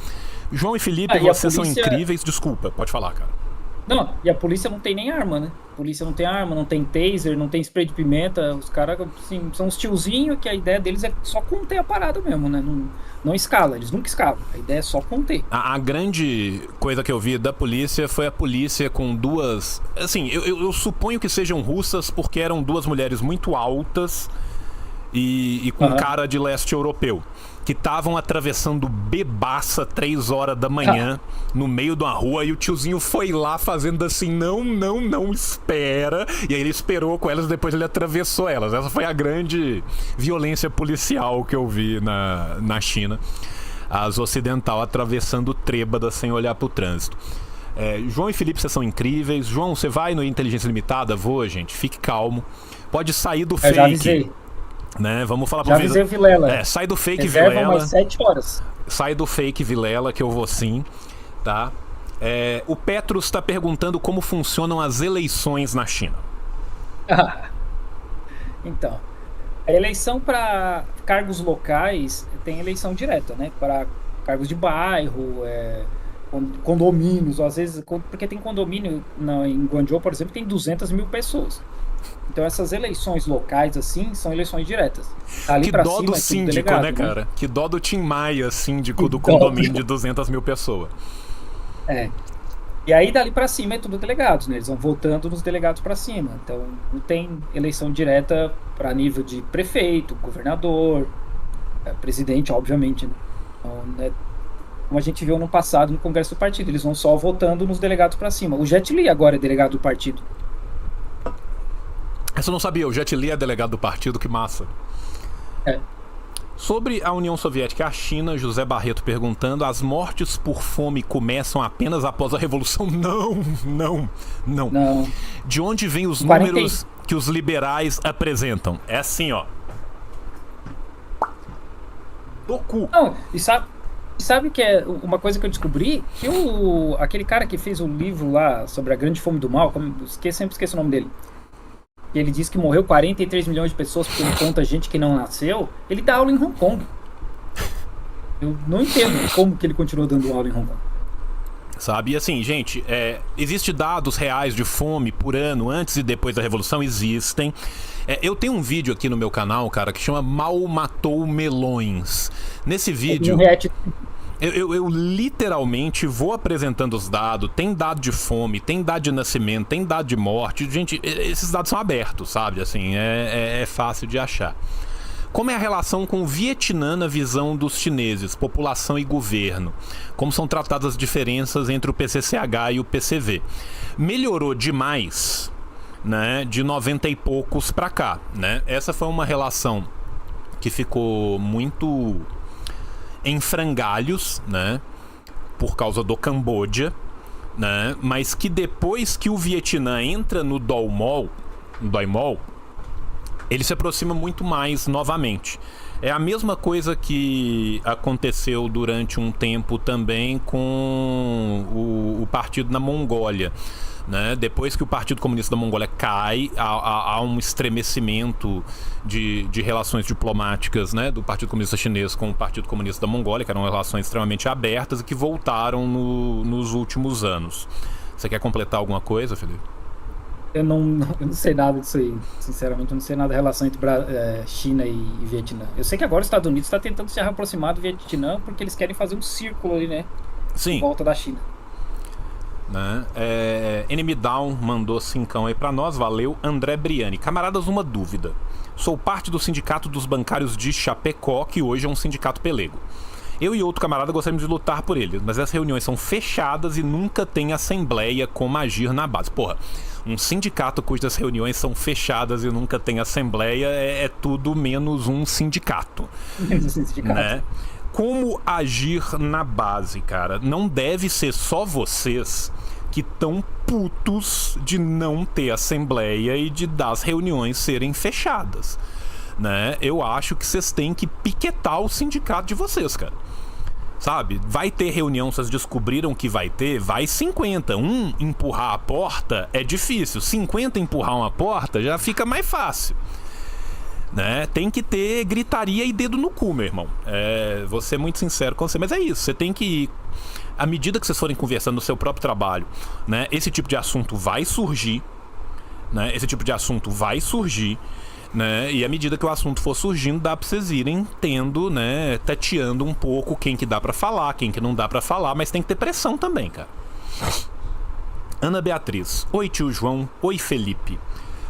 João e Felipe, vocês são incríveis. Desculpa, pode falar, cara. Não, e a polícia não tem nem arma, né? A polícia não tem arma, não tem taser, não tem spray de pimenta. Os caras, assim, são uns tiozinhos que a ideia deles é só conter a parada mesmo, né? Não escala, eles nunca escalam. A ideia é só conter. A grande coisa que eu vi da polícia foi a polícia com duas... Assim, eu suponho que sejam russas porque eram duas mulheres muito altas e com cara de leste europeu, que estavam atravessando bebaça 3 horas da manhã no meio de uma rua e o tiozinho foi lá fazendo assim, não, espera. E aí ele esperou com elas e depois ele atravessou elas. Essa foi a grande violência policial que eu vi na China. As ocidental atravessando trêbada sem olhar pro trânsito. João e Felipe, vocês são incríveis. João, você vai no Inteligência Limitada? Vou, gente, fique calmo. Pode sair do fake. Já avisei. Né? Vamos falar já avisei o Vilela. Sai do fake Reserva Vilela. Mais 7 horas. Sai do fake Vilela, que eu vou sim, tá? O Petros está perguntando como funcionam as eleições na China. Então, a eleição para cargos locais tem eleição direta, né? Para cargos de bairro, condomínios, ou às vezes, porque tem condomínio em Guangzhou, por exemplo, tem 200 mil pessoas. Então essas eleições locais, assim, são eleições diretas. Ali que pra dó cima, do síndico, delegado, né, cara? Que dó do Tim Maia, síndico do condomínio de 200 mil pessoas. E aí dali pra cima é tudo delegados, né? Eles vão votando nos delegados pra cima. Então não tem eleição direta pra nível de prefeito, governador, presidente, obviamente, né? Então, né, como a gente viu no passado no Congresso do Partido, eles vão só votando nos delegados pra cima. O Jet Li agora é delegado do partido. Essa eu não sabia, o Jet Li é delegado do partido, que massa. Sobre a União Soviética e a China, José Barreto perguntando, as mortes por fome começam apenas após a Revolução? Não. De onde vêm os números que os liberais apresentam? É assim, ó. Do cu. Não, sabe que é uma coisa que eu descobri? Que aquele cara que fez o livro lá sobre a grande fome do mal, sempre esqueço o nome dele. Ele diz que morreu 43 milhões de pessoas porque ele conta gente que não nasceu. Ele dá aula em Hong Kong. Eu não entendo como que ele continua dando aula em Hong Kong. Sabe, e assim, gente, existem dados reais de fome por ano antes e depois da Revolução? Existem. Eu tenho um vídeo aqui no meu canal, cara, que chama Mal Matou Melões. Nesse vídeo... Eu literalmente vou apresentando os dados. Tem dado de fome, tem dado de nascimento, tem dado de morte. Gente, esses dados são abertos, sabe? Assim, é fácil de achar. Como é a relação com o Vietnã na visão dos chineses, população e governo? Como são tratadas as diferenças entre o PCCH e o PCV? Melhorou demais, né, de 90 e poucos pra cá, né? Essa foi uma relação que ficou muito em frangalhos, né, por causa do Camboja, né, mas que depois que o Vietnã entra no Dol Mol, Dói Mol, ele se aproxima muito mais novamente. É a mesma coisa que aconteceu durante um tempo também com o partido na Mongólia, né? Depois que o Partido Comunista da Mongólia cai, há um estremecimento de relações diplomáticas, né, do Partido Comunista Chinês com o Partido Comunista da Mongólia, que eram relações extremamente abertas e que voltaram nos últimos anos. Você quer completar alguma coisa, Felipe? Eu não sei nada disso aí. Sinceramente, eu não sei nada da relação entre China e Vietnã. Eu sei que agora os Estados Unidos está tentando se aproximar do Vietnã porque eles querem fazer um círculo ali, né? Sim. Em volta da China. Né? Enemy Down mandou 5 aí pra nós, valeu. André Briani, camaradas, uma dúvida. Sou parte do sindicato dos bancários de Chapecó, que hoje é um sindicato pelego. Eu e outro camarada gostaríamos de lutar por ele, mas as reuniões são fechadas e nunca tem assembleia como agir na base. Porra, um sindicato cujas reuniões são fechadas e nunca tem assembleia é tudo menos um sindicato. Menos um sindicato. Né? Como agir na base, cara? Não deve ser só vocês que estão putos de não ter assembleia e de das reuniões serem fechadas, né? Eu acho que vocês têm que piquetar o sindicato de vocês, cara. Sabe? Vai ter reunião, vocês descobriram que vai ter, vai 50. Empurrar a porta é difícil. 50 empurrar uma porta já fica mais fácil. Né? Tem que ter gritaria e dedo no cu, meu irmão. Vou ser muito sincero com você, mas é isso. Você tem que, à medida que vocês forem conversando no seu próprio trabalho, né, esse tipo de assunto vai surgir, né? Esse tipo de assunto vai surgir, né? E à medida que o assunto for surgindo, dá pra vocês irem tendo, né, tateando um pouco quem que dá pra falar, quem que não dá pra falar, mas tem que ter pressão também, cara. Ana Beatriz. Oi, tio João. Oi, Felipe.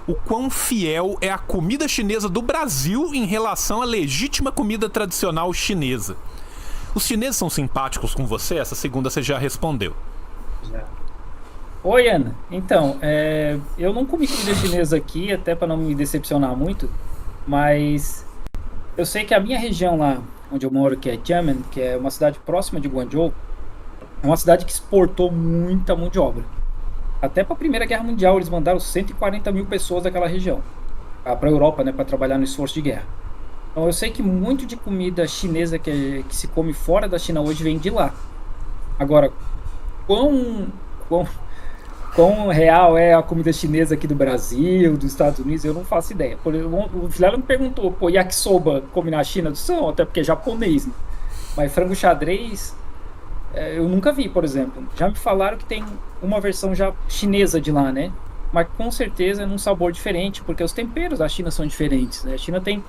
O quão fiel é a comida chinesa do Brasil em relação à legítima comida tradicional chinesa? Os chineses são simpáticos com você? Essa segunda você já respondeu. Já. Oi, Ana. Então, eu não comi comida chinesa aqui, até para não me decepcionar muito, mas eu sei que a minha região lá, onde eu moro, que é Xiamen, que é uma cidade próxima de Guangzhou, é uma cidade que exportou muita mão de obra. Até para a Primeira Guerra Mundial eles mandaram 140 mil pessoas daquela região para a Europa, né, para trabalhar no esforço de guerra. Então eu sei que muito de comida chinesa que se come fora da China hoje vem de lá. Agora, quão real é a comida chinesa aqui do Brasil, dos Estados Unidos, eu não faço ideia. Por exemplo, o Vilela me perguntou, yakisoba come na China? São, até porque é japonês, né? Mas frango xadrez, eu nunca vi, por exemplo. Já me falaram que tem uma versão já chinesa de lá, né? Mas com certeza é num sabor diferente, porque os temperos da China são diferentes, né? A China tem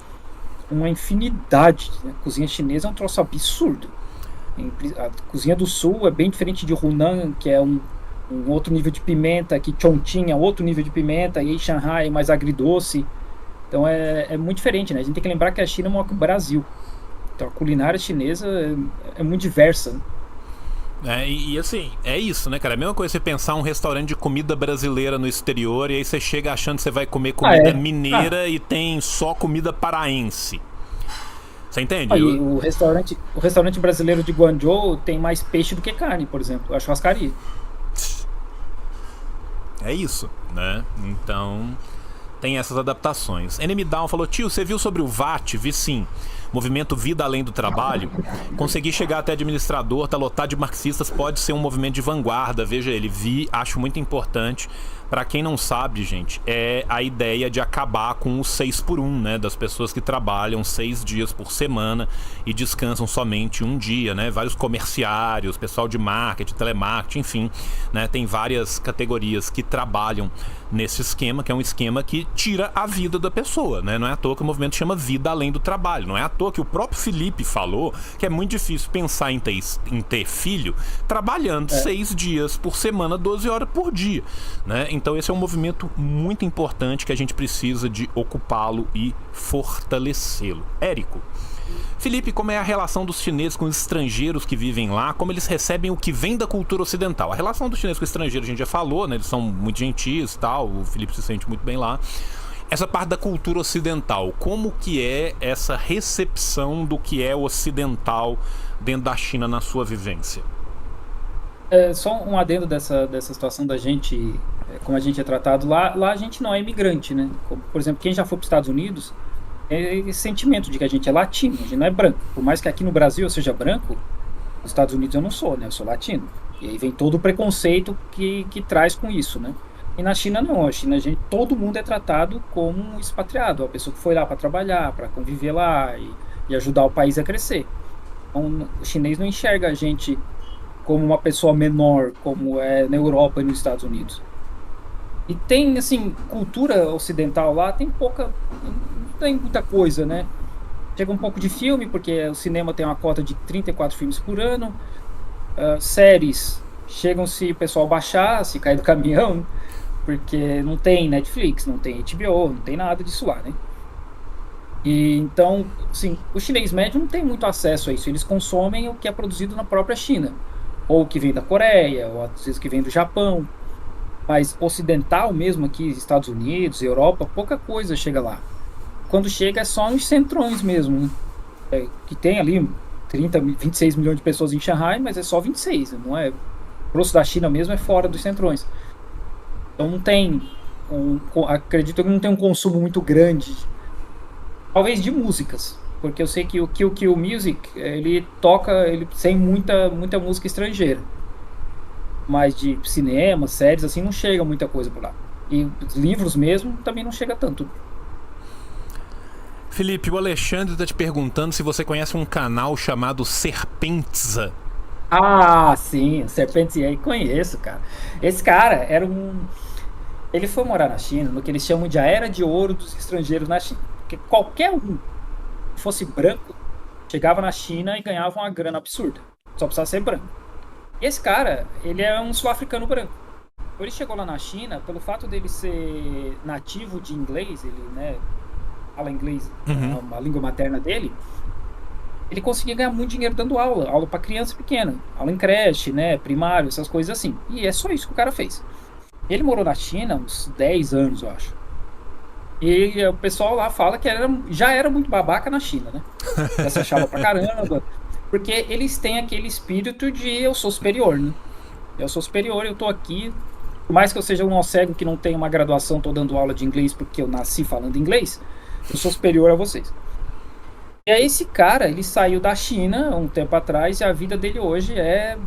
uma infinidade, né? A cozinha chinesa é um troço absurdo. A cozinha do sul é bem diferente de Hunan, que é um outro nível de pimenta, que Chongqing é outro nível de pimenta, e Shanghai é mais agridoce. Então é muito diferente, né? A gente tem que lembrar que a China é maior que o Brasil. Então a culinária chinesa é muito diversa, né? E assim, é isso, né, cara? É a mesma coisa você pensar um restaurante de comida brasileira no exterior e aí você chega achando que você vai comer comida mineira e tem só comida paraense. Você entende? Aí, o restaurante brasileiro de Guangzhou tem mais peixe do que carne, por exemplo. A churrascaria. É isso, né? Então, tem essas adaptações. Enemy Down falou, tio, você viu sobre o VAT? Vi sim. Movimento Vida Além do Trabalho. Consegui chegar até administrador, tá lotado de marxistas, pode ser um movimento de vanguarda. Veja ele, acho muito importante. Pra quem não sabe, gente, é a ideia de acabar com o 6x1, né? Das pessoas que trabalham 6 dias por semana e descansam somente um dia, né? Vários comerciários, pessoal de marketing, telemarketing, enfim, né? Tem várias categorias que trabalham nesse esquema, que é um esquema que tira a vida da pessoa, né? Não é à toa que o movimento chama Vida Além do Trabalho. Não é à toa que o próprio Felipe falou que é muito difícil pensar em ter filho trabalhando 6 dias por semana, 12 horas por dia, né? Então esse é um movimento muito importante que a gente precisa de ocupá-lo e fortalecê-lo. Érico. Felipe, como é a relação dos chineses com os estrangeiros que vivem lá? Como eles recebem o que vem da cultura ocidental? A relação dos chineses com os estrangeiros a gente já falou, né? Eles são muito gentis e tal, o Felipe se sente muito bem lá. Essa parte da cultura ocidental, como que é essa recepção do que é ocidental dentro da China na sua vivência? Só um adendo dessa situação da gente como a gente é tratado lá a gente não é imigrante, né? Por exemplo, quem já foi para os Estados Unidos, é esse sentimento de que a gente é latino, a gente não é branco. Por mais que aqui no Brasil eu seja branco, nos Estados Unidos eu não sou, né? Eu sou latino. E aí vem todo o preconceito que traz com isso, né? E na China não, a China todo mundo é tratado como um expatriado, a pessoa que foi lá para trabalhar, para conviver lá e ajudar o país a crescer. Então, o chinês não enxerga a gente como uma pessoa menor, como é na Europa e nos Estados Unidos. E tem, assim, cultura ocidental lá, tem pouca, não tem muita coisa, né? Chega um pouco de filme, porque o cinema tem uma cota de 34 filmes por ano. Séries, chegam se o pessoal baixar, se cair do caminhão, porque não tem Netflix, não tem HBO, não tem nada disso lá, né? E então, assim, o chinês médio não tem muito acesso a isso. Eles consomem o que é produzido na própria China, ou o que vem da Coreia, ou às vezes o que vem do Japão. Mas ocidental mesmo aqui, Estados Unidos, Europa, pouca coisa chega lá. Quando chega é só nos centrões mesmo, né? Que tem ali 26 milhões de pessoas em Xangai, mas é só 26, não é? O grosso da China mesmo é fora dos centrões. Então não tem, acredito que não tem um consumo muito grande, talvez de músicas, porque eu sei que o Kill Music, ele toca ele sem muita música estrangeira, mas de cinema, séries, assim, não chega muita coisa por lá. E livros mesmo também não chega tanto. Felipe, o Alexandre está te perguntando se você conhece um canal chamado Serpentza. Ah, sim, Serpente aí conheço, cara. Esse cara era um. Ele foi morar na China, no que eles chamam de a era de ouro dos estrangeiros na China. Porque qualquer um que fosse branco chegava na China e ganhava uma grana absurda. Só precisava ser branco. E esse cara, ele é um sul-africano branco. Ele chegou lá na China, pelo fato dele ser nativo de inglês, ele, né, fala inglês, Uhum. a língua materna dele, ele conseguia ganhar muito dinheiro dando aula para criança pequena, aula em creche, né, primário, essas coisas assim. E é só isso que o cara fez. Ele morou na China uns 10 anos, eu acho. E o pessoal lá fala que já era muito babaca na China, né? Já se achava pra caramba. Porque eles têm aquele espírito de eu sou superior, né? Eu sou superior, eu tô aqui. Por mais que eu seja um cego que não tem uma graduação, tô dando aula de inglês porque eu nasci falando inglês, eu sou superior a vocês. E aí esse cara, ele saiu da China um tempo atrás e a vida dele hoje é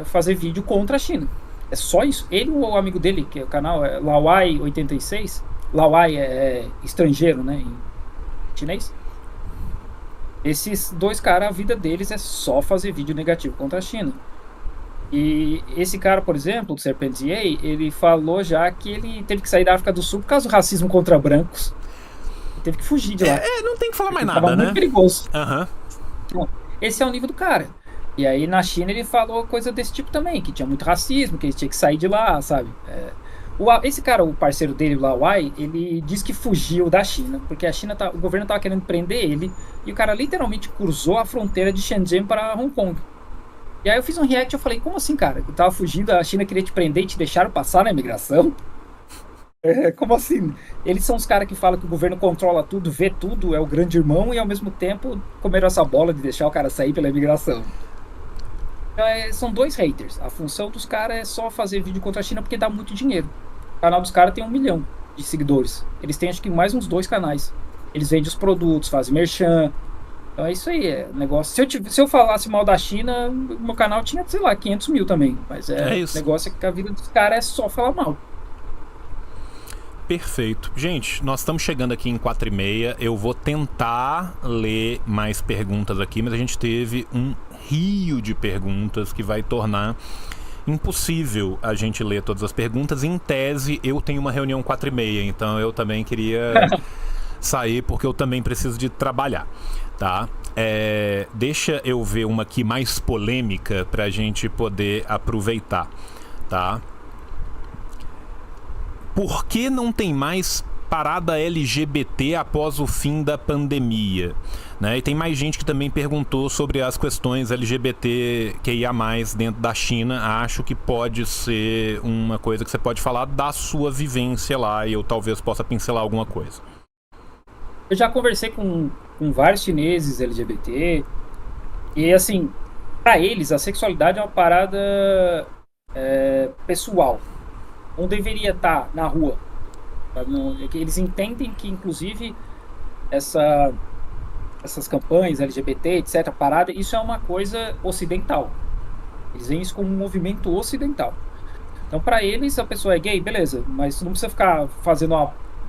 fazer vídeo contra a China. É só isso. Ele e o amigo dele, que é o canal é Lawai86. Lawai é estrangeiro, né, em chinês. Esses dois caras, a vida deles é só fazer vídeo negativo contra a China. E esse cara, por exemplo, do Serpentier, ele falou já que ele teve que sair da África do Sul por causa do racismo contra brancos. Ele teve que fugir de lá. Não tem que falar mais Porque tava nada, muito né? perigoso. Aham. Bom, esse é o nível do cara. E aí na China ele falou coisa desse tipo também, que tinha muito racismo, que ele tinha que sair de lá, sabe? Esse cara, o parceiro dele, o Lawai, ele disse que fugiu da China, porque o governo estava querendo prender ele, e o cara literalmente cruzou a fronteira de Shenzhen para Hong Kong. E aí eu fiz um react e eu falei, como assim, cara? Eu tava fugindo, a China queria te prender e te deixaram passar na imigração? Como assim? Eles são os caras que falam que o governo controla tudo, vê tudo, é o grande irmão, e ao mesmo tempo comeram essa bola de deixar o cara sair pela imigração. Então, são dois haters. A função dos caras é só fazer vídeo contra a China porque dá muito dinheiro. O canal dos caras tem 1 milhão de seguidores. Eles têm acho que mais uns 2 canais. Eles vendem os produtos, fazem merchan. Então é isso aí, é negócio. Se eu falasse mal da China, meu canal tinha, sei lá, 500 mil também. Mas É o isso. negócio é que a vida dos caras é só falar mal. Perfeito. Gente, nós estamos chegando aqui em 4h30. Eu vou tentar ler mais perguntas aqui, mas a gente teve um rio de perguntas que vai tornar impossível a gente ler todas as perguntas. Em tese, eu tenho uma reunião 4h30, então eu também queria sair porque eu também preciso de trabalhar, tá? Deixa eu ver uma aqui mais polêmica pra gente poder aproveitar, tá? Por que não tem mais parada LGBT após o fim da pandemia? Né? E tem mais gente que também perguntou sobre as questões LGBTQIA+, dentro da China. Acho que pode ser uma coisa que você pode falar da sua vivência lá e eu talvez possa pincelar alguma coisa. Eu já conversei com vários chineses LGBT e, assim, para eles a sexualidade é uma parada pessoal. não deveria estar na rua. Sabe? Eles entendem que, inclusive, essas campanhas LGBT, etc., parada, isso é uma coisa ocidental. Eles veem isso como um movimento ocidental. Então, para eles, a pessoa é gay, beleza, mas não precisa ficar fazendo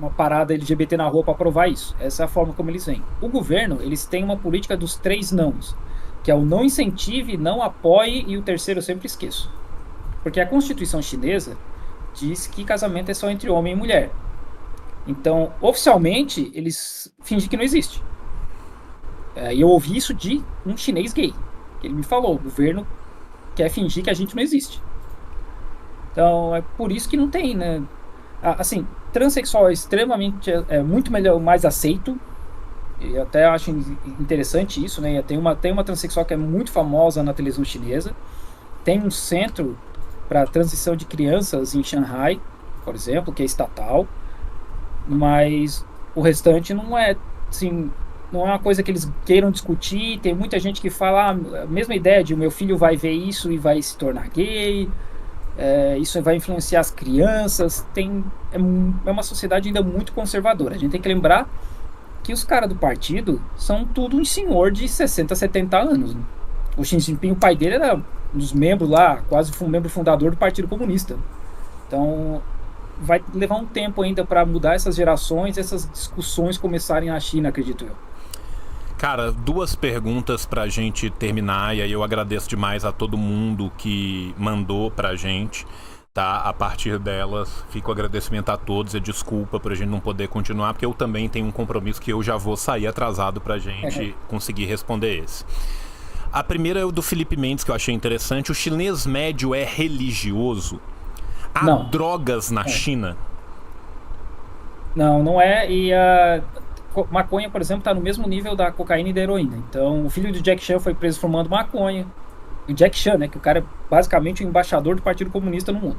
uma parada LGBT na rua para provar isso. Essa é a forma como eles veem. O governo, eles têm uma política dos 3 nãos, que é o não incentive, não apoie e o terceiro eu sempre esqueço. Porque a Constituição chinesa diz que casamento é só entre homem e mulher. Então, oficialmente, eles fingem que não existe. E eu ouvi isso de um chinês gay. Que ele me falou, o governo quer fingir que a gente não existe. Então, é por isso que não tem, né? Assim, transexual é extremamente, muito melhor, mais aceito. E eu até acho interessante isso, né? Tem uma transexual que é muito famosa na televisão chinesa. Tem um centro para transição de crianças em Shanghai, por exemplo, que é estatal. Mas o restante não é, assim, não é uma coisa que eles queiram discutir. Tem muita gente que fala a mesma ideia de o meu filho vai ver isso e vai se tornar gay. Isso vai influenciar as crianças. É uma sociedade ainda muito conservadora. A gente tem que lembrar que os caras do partido são tudo um senhor de 60, 70 anos. Né? O Xi Jinping, o pai dele, era um dos membros lá, quase um membro fundador do Partido Comunista. Então, vai levar um tempo ainda para mudar essas gerações, essas discussões começarem na China, acredito eu. Cara, 2 perguntas pra gente terminar, e aí eu agradeço demais a todo mundo que mandou pra gente, tá? A partir delas, fica o agradecimento a todos e desculpa por a gente não poder continuar, porque eu também tenho um compromisso que eu já vou sair atrasado pra gente conseguir responder esse. A primeira é o do Felipe Mendes, que eu achei interessante. O chinês médio é religioso? Há drogas na China? Não, não é. E a maconha, por exemplo, está no mesmo nível da cocaína e da heroína. Então, o filho do Jack Chan foi preso fumando maconha. O Jack Chan, né, que o cara é basicamente o embaixador do Partido Comunista no mundo.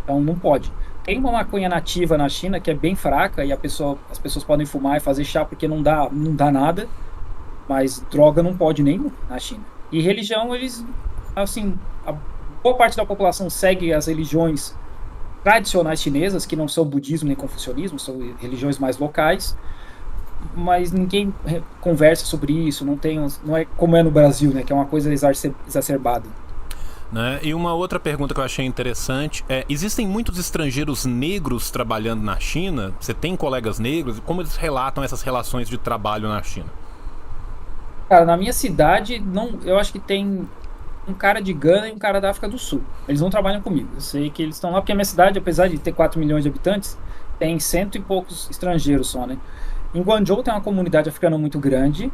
Então, não pode. Tem uma maconha nativa na China que é bem fraca e as pessoas podem fumar e fazer chá porque não dá nada. Mas droga não pode nem na China. E religião, eles, assim, a boa parte da população segue as religiões tradicionais chinesas, que não são budismo nem confucionismo, são religiões mais locais, mas ninguém conversa sobre isso, não é como é no Brasil, né, que é uma coisa exacerbada. Né? E uma outra pergunta que eu achei interessante é: existem muitos estrangeiros negros trabalhando na China? Você tem colegas negros? Como eles relatam essas relações de trabalho na China? Cara, na minha cidade, eu acho que tem um cara de Gana e um cara da África do Sul. Eles não trabalham comigo. Eu sei que eles estão lá porque a minha cidade, apesar de ter 4 milhões de habitantes, tem 100 e poucos estrangeiros só, né? Em Guangzhou tem uma comunidade africana muito grande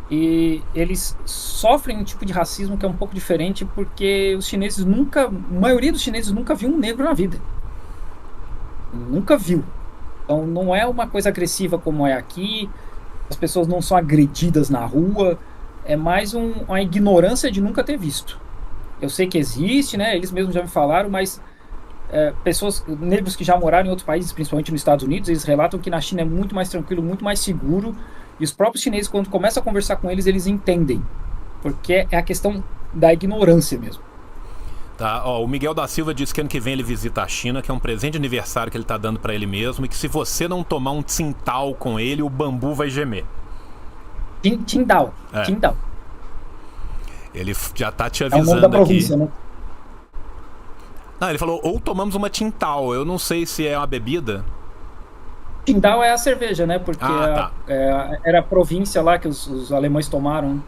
e eles sofrem um tipo de racismo que é um pouco diferente porque a maioria dos chineses nunca viu um negro na vida. Nunca viu. Então não é uma coisa agressiva como é aqui. As pessoas não são agredidas na rua, é mais uma ignorância de nunca ter visto. Eu sei que existe, né? Eles mesmos já me falaram, mas pessoas, negros que já moraram em outros países, principalmente nos Estados Unidos, eles relatam que na China é muito mais tranquilo, muito mais seguro, e os próprios chineses, quando começam a conversar com eles, eles entendem, porque é a questão da ignorância mesmo. Tá, ó, o Miguel da Silva disse que ano que vem ele visita a China, que é um presente de aniversário que ele tá dando pra ele mesmo, e que se você não tomar um Tsingtao com ele, o bambu vai gemer. Qingdao. Qingdao. Ele já tá te É o avisando nome da província, aqui. né? Não, ele falou, ou tomamos uma Tsingtao, eu não sei se é uma bebida. Qingdao é a cerveja, né? Porque tá. era a província lá que os alemães tomaram.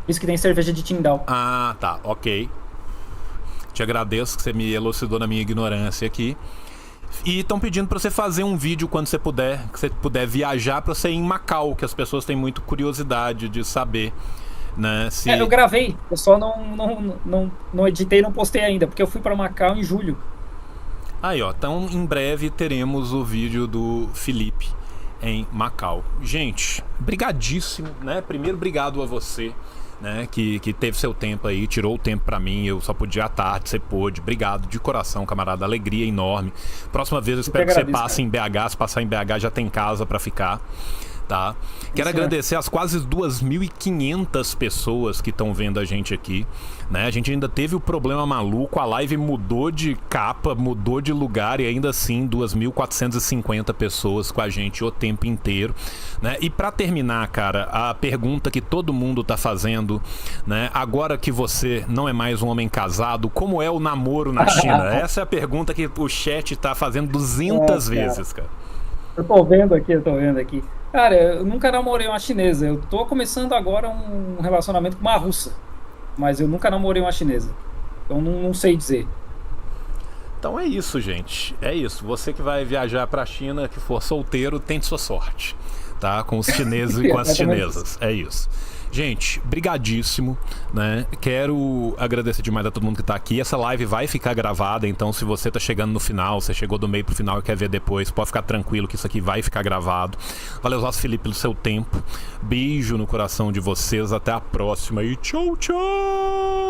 Por isso que tem cerveja de Qingdao. Ah, tá, ok. Te agradeço que você me elucidou na minha ignorância aqui. E estão pedindo pra você fazer um vídeo quando você puder, que você puder viajar, pra você ir em Macau, que as pessoas têm muita curiosidade de saber, né? Eu gravei, eu só não editei e não postei ainda, porque eu fui pra Macau em julho. Aí, ó, então em breve teremos o vídeo do Felipe em Macau. Gente, brigadíssimo, né? Primeiro, obrigado a você, né, que teve seu tempo aí, tirou o tempo pra mim, eu só podia à tarde, você pôde. Obrigado de coração, camarada, alegria enorme. Próxima vez eu espero que você passe em BH, se passar em BH já tem casa pra ficar, tá? Quero agradecer as quase 2.500 pessoas que estão vendo a gente aqui, né? A gente ainda teve o problema maluco, a live mudou de capa, mudou de lugar e ainda assim 2.450 pessoas com a gente o tempo inteiro, né? E pra terminar, cara, a pergunta que todo mundo tá fazendo, né? Agora que você não é mais um homem casado, como é o namoro na China? Essa é a pergunta que o chat tá fazendo 200 vezes, cara. Eu tô vendo aqui. Cara, eu nunca namorei uma chinesa. Eu tô começando agora um relacionamento com uma russa. Mas eu nunca namorei uma chinesa. Eu não sei dizer. Então é isso, gente. É isso. Você que vai viajar pra China, que for solteiro, tente sua sorte, tá? Com os chineses e com as chinesas. É isso. Gente, brigadíssimo, né? Quero agradecer demais a todo mundo que tá aqui. Essa live vai ficar gravada, então se você tá chegando no final, você chegou do meio pro final e quer ver depois, pode ficar tranquilo que isso aqui vai ficar gravado. Valeu, Zócio Felipe, pelo seu tempo. Beijo no coração de vocês. Até a próxima e tchau, tchau!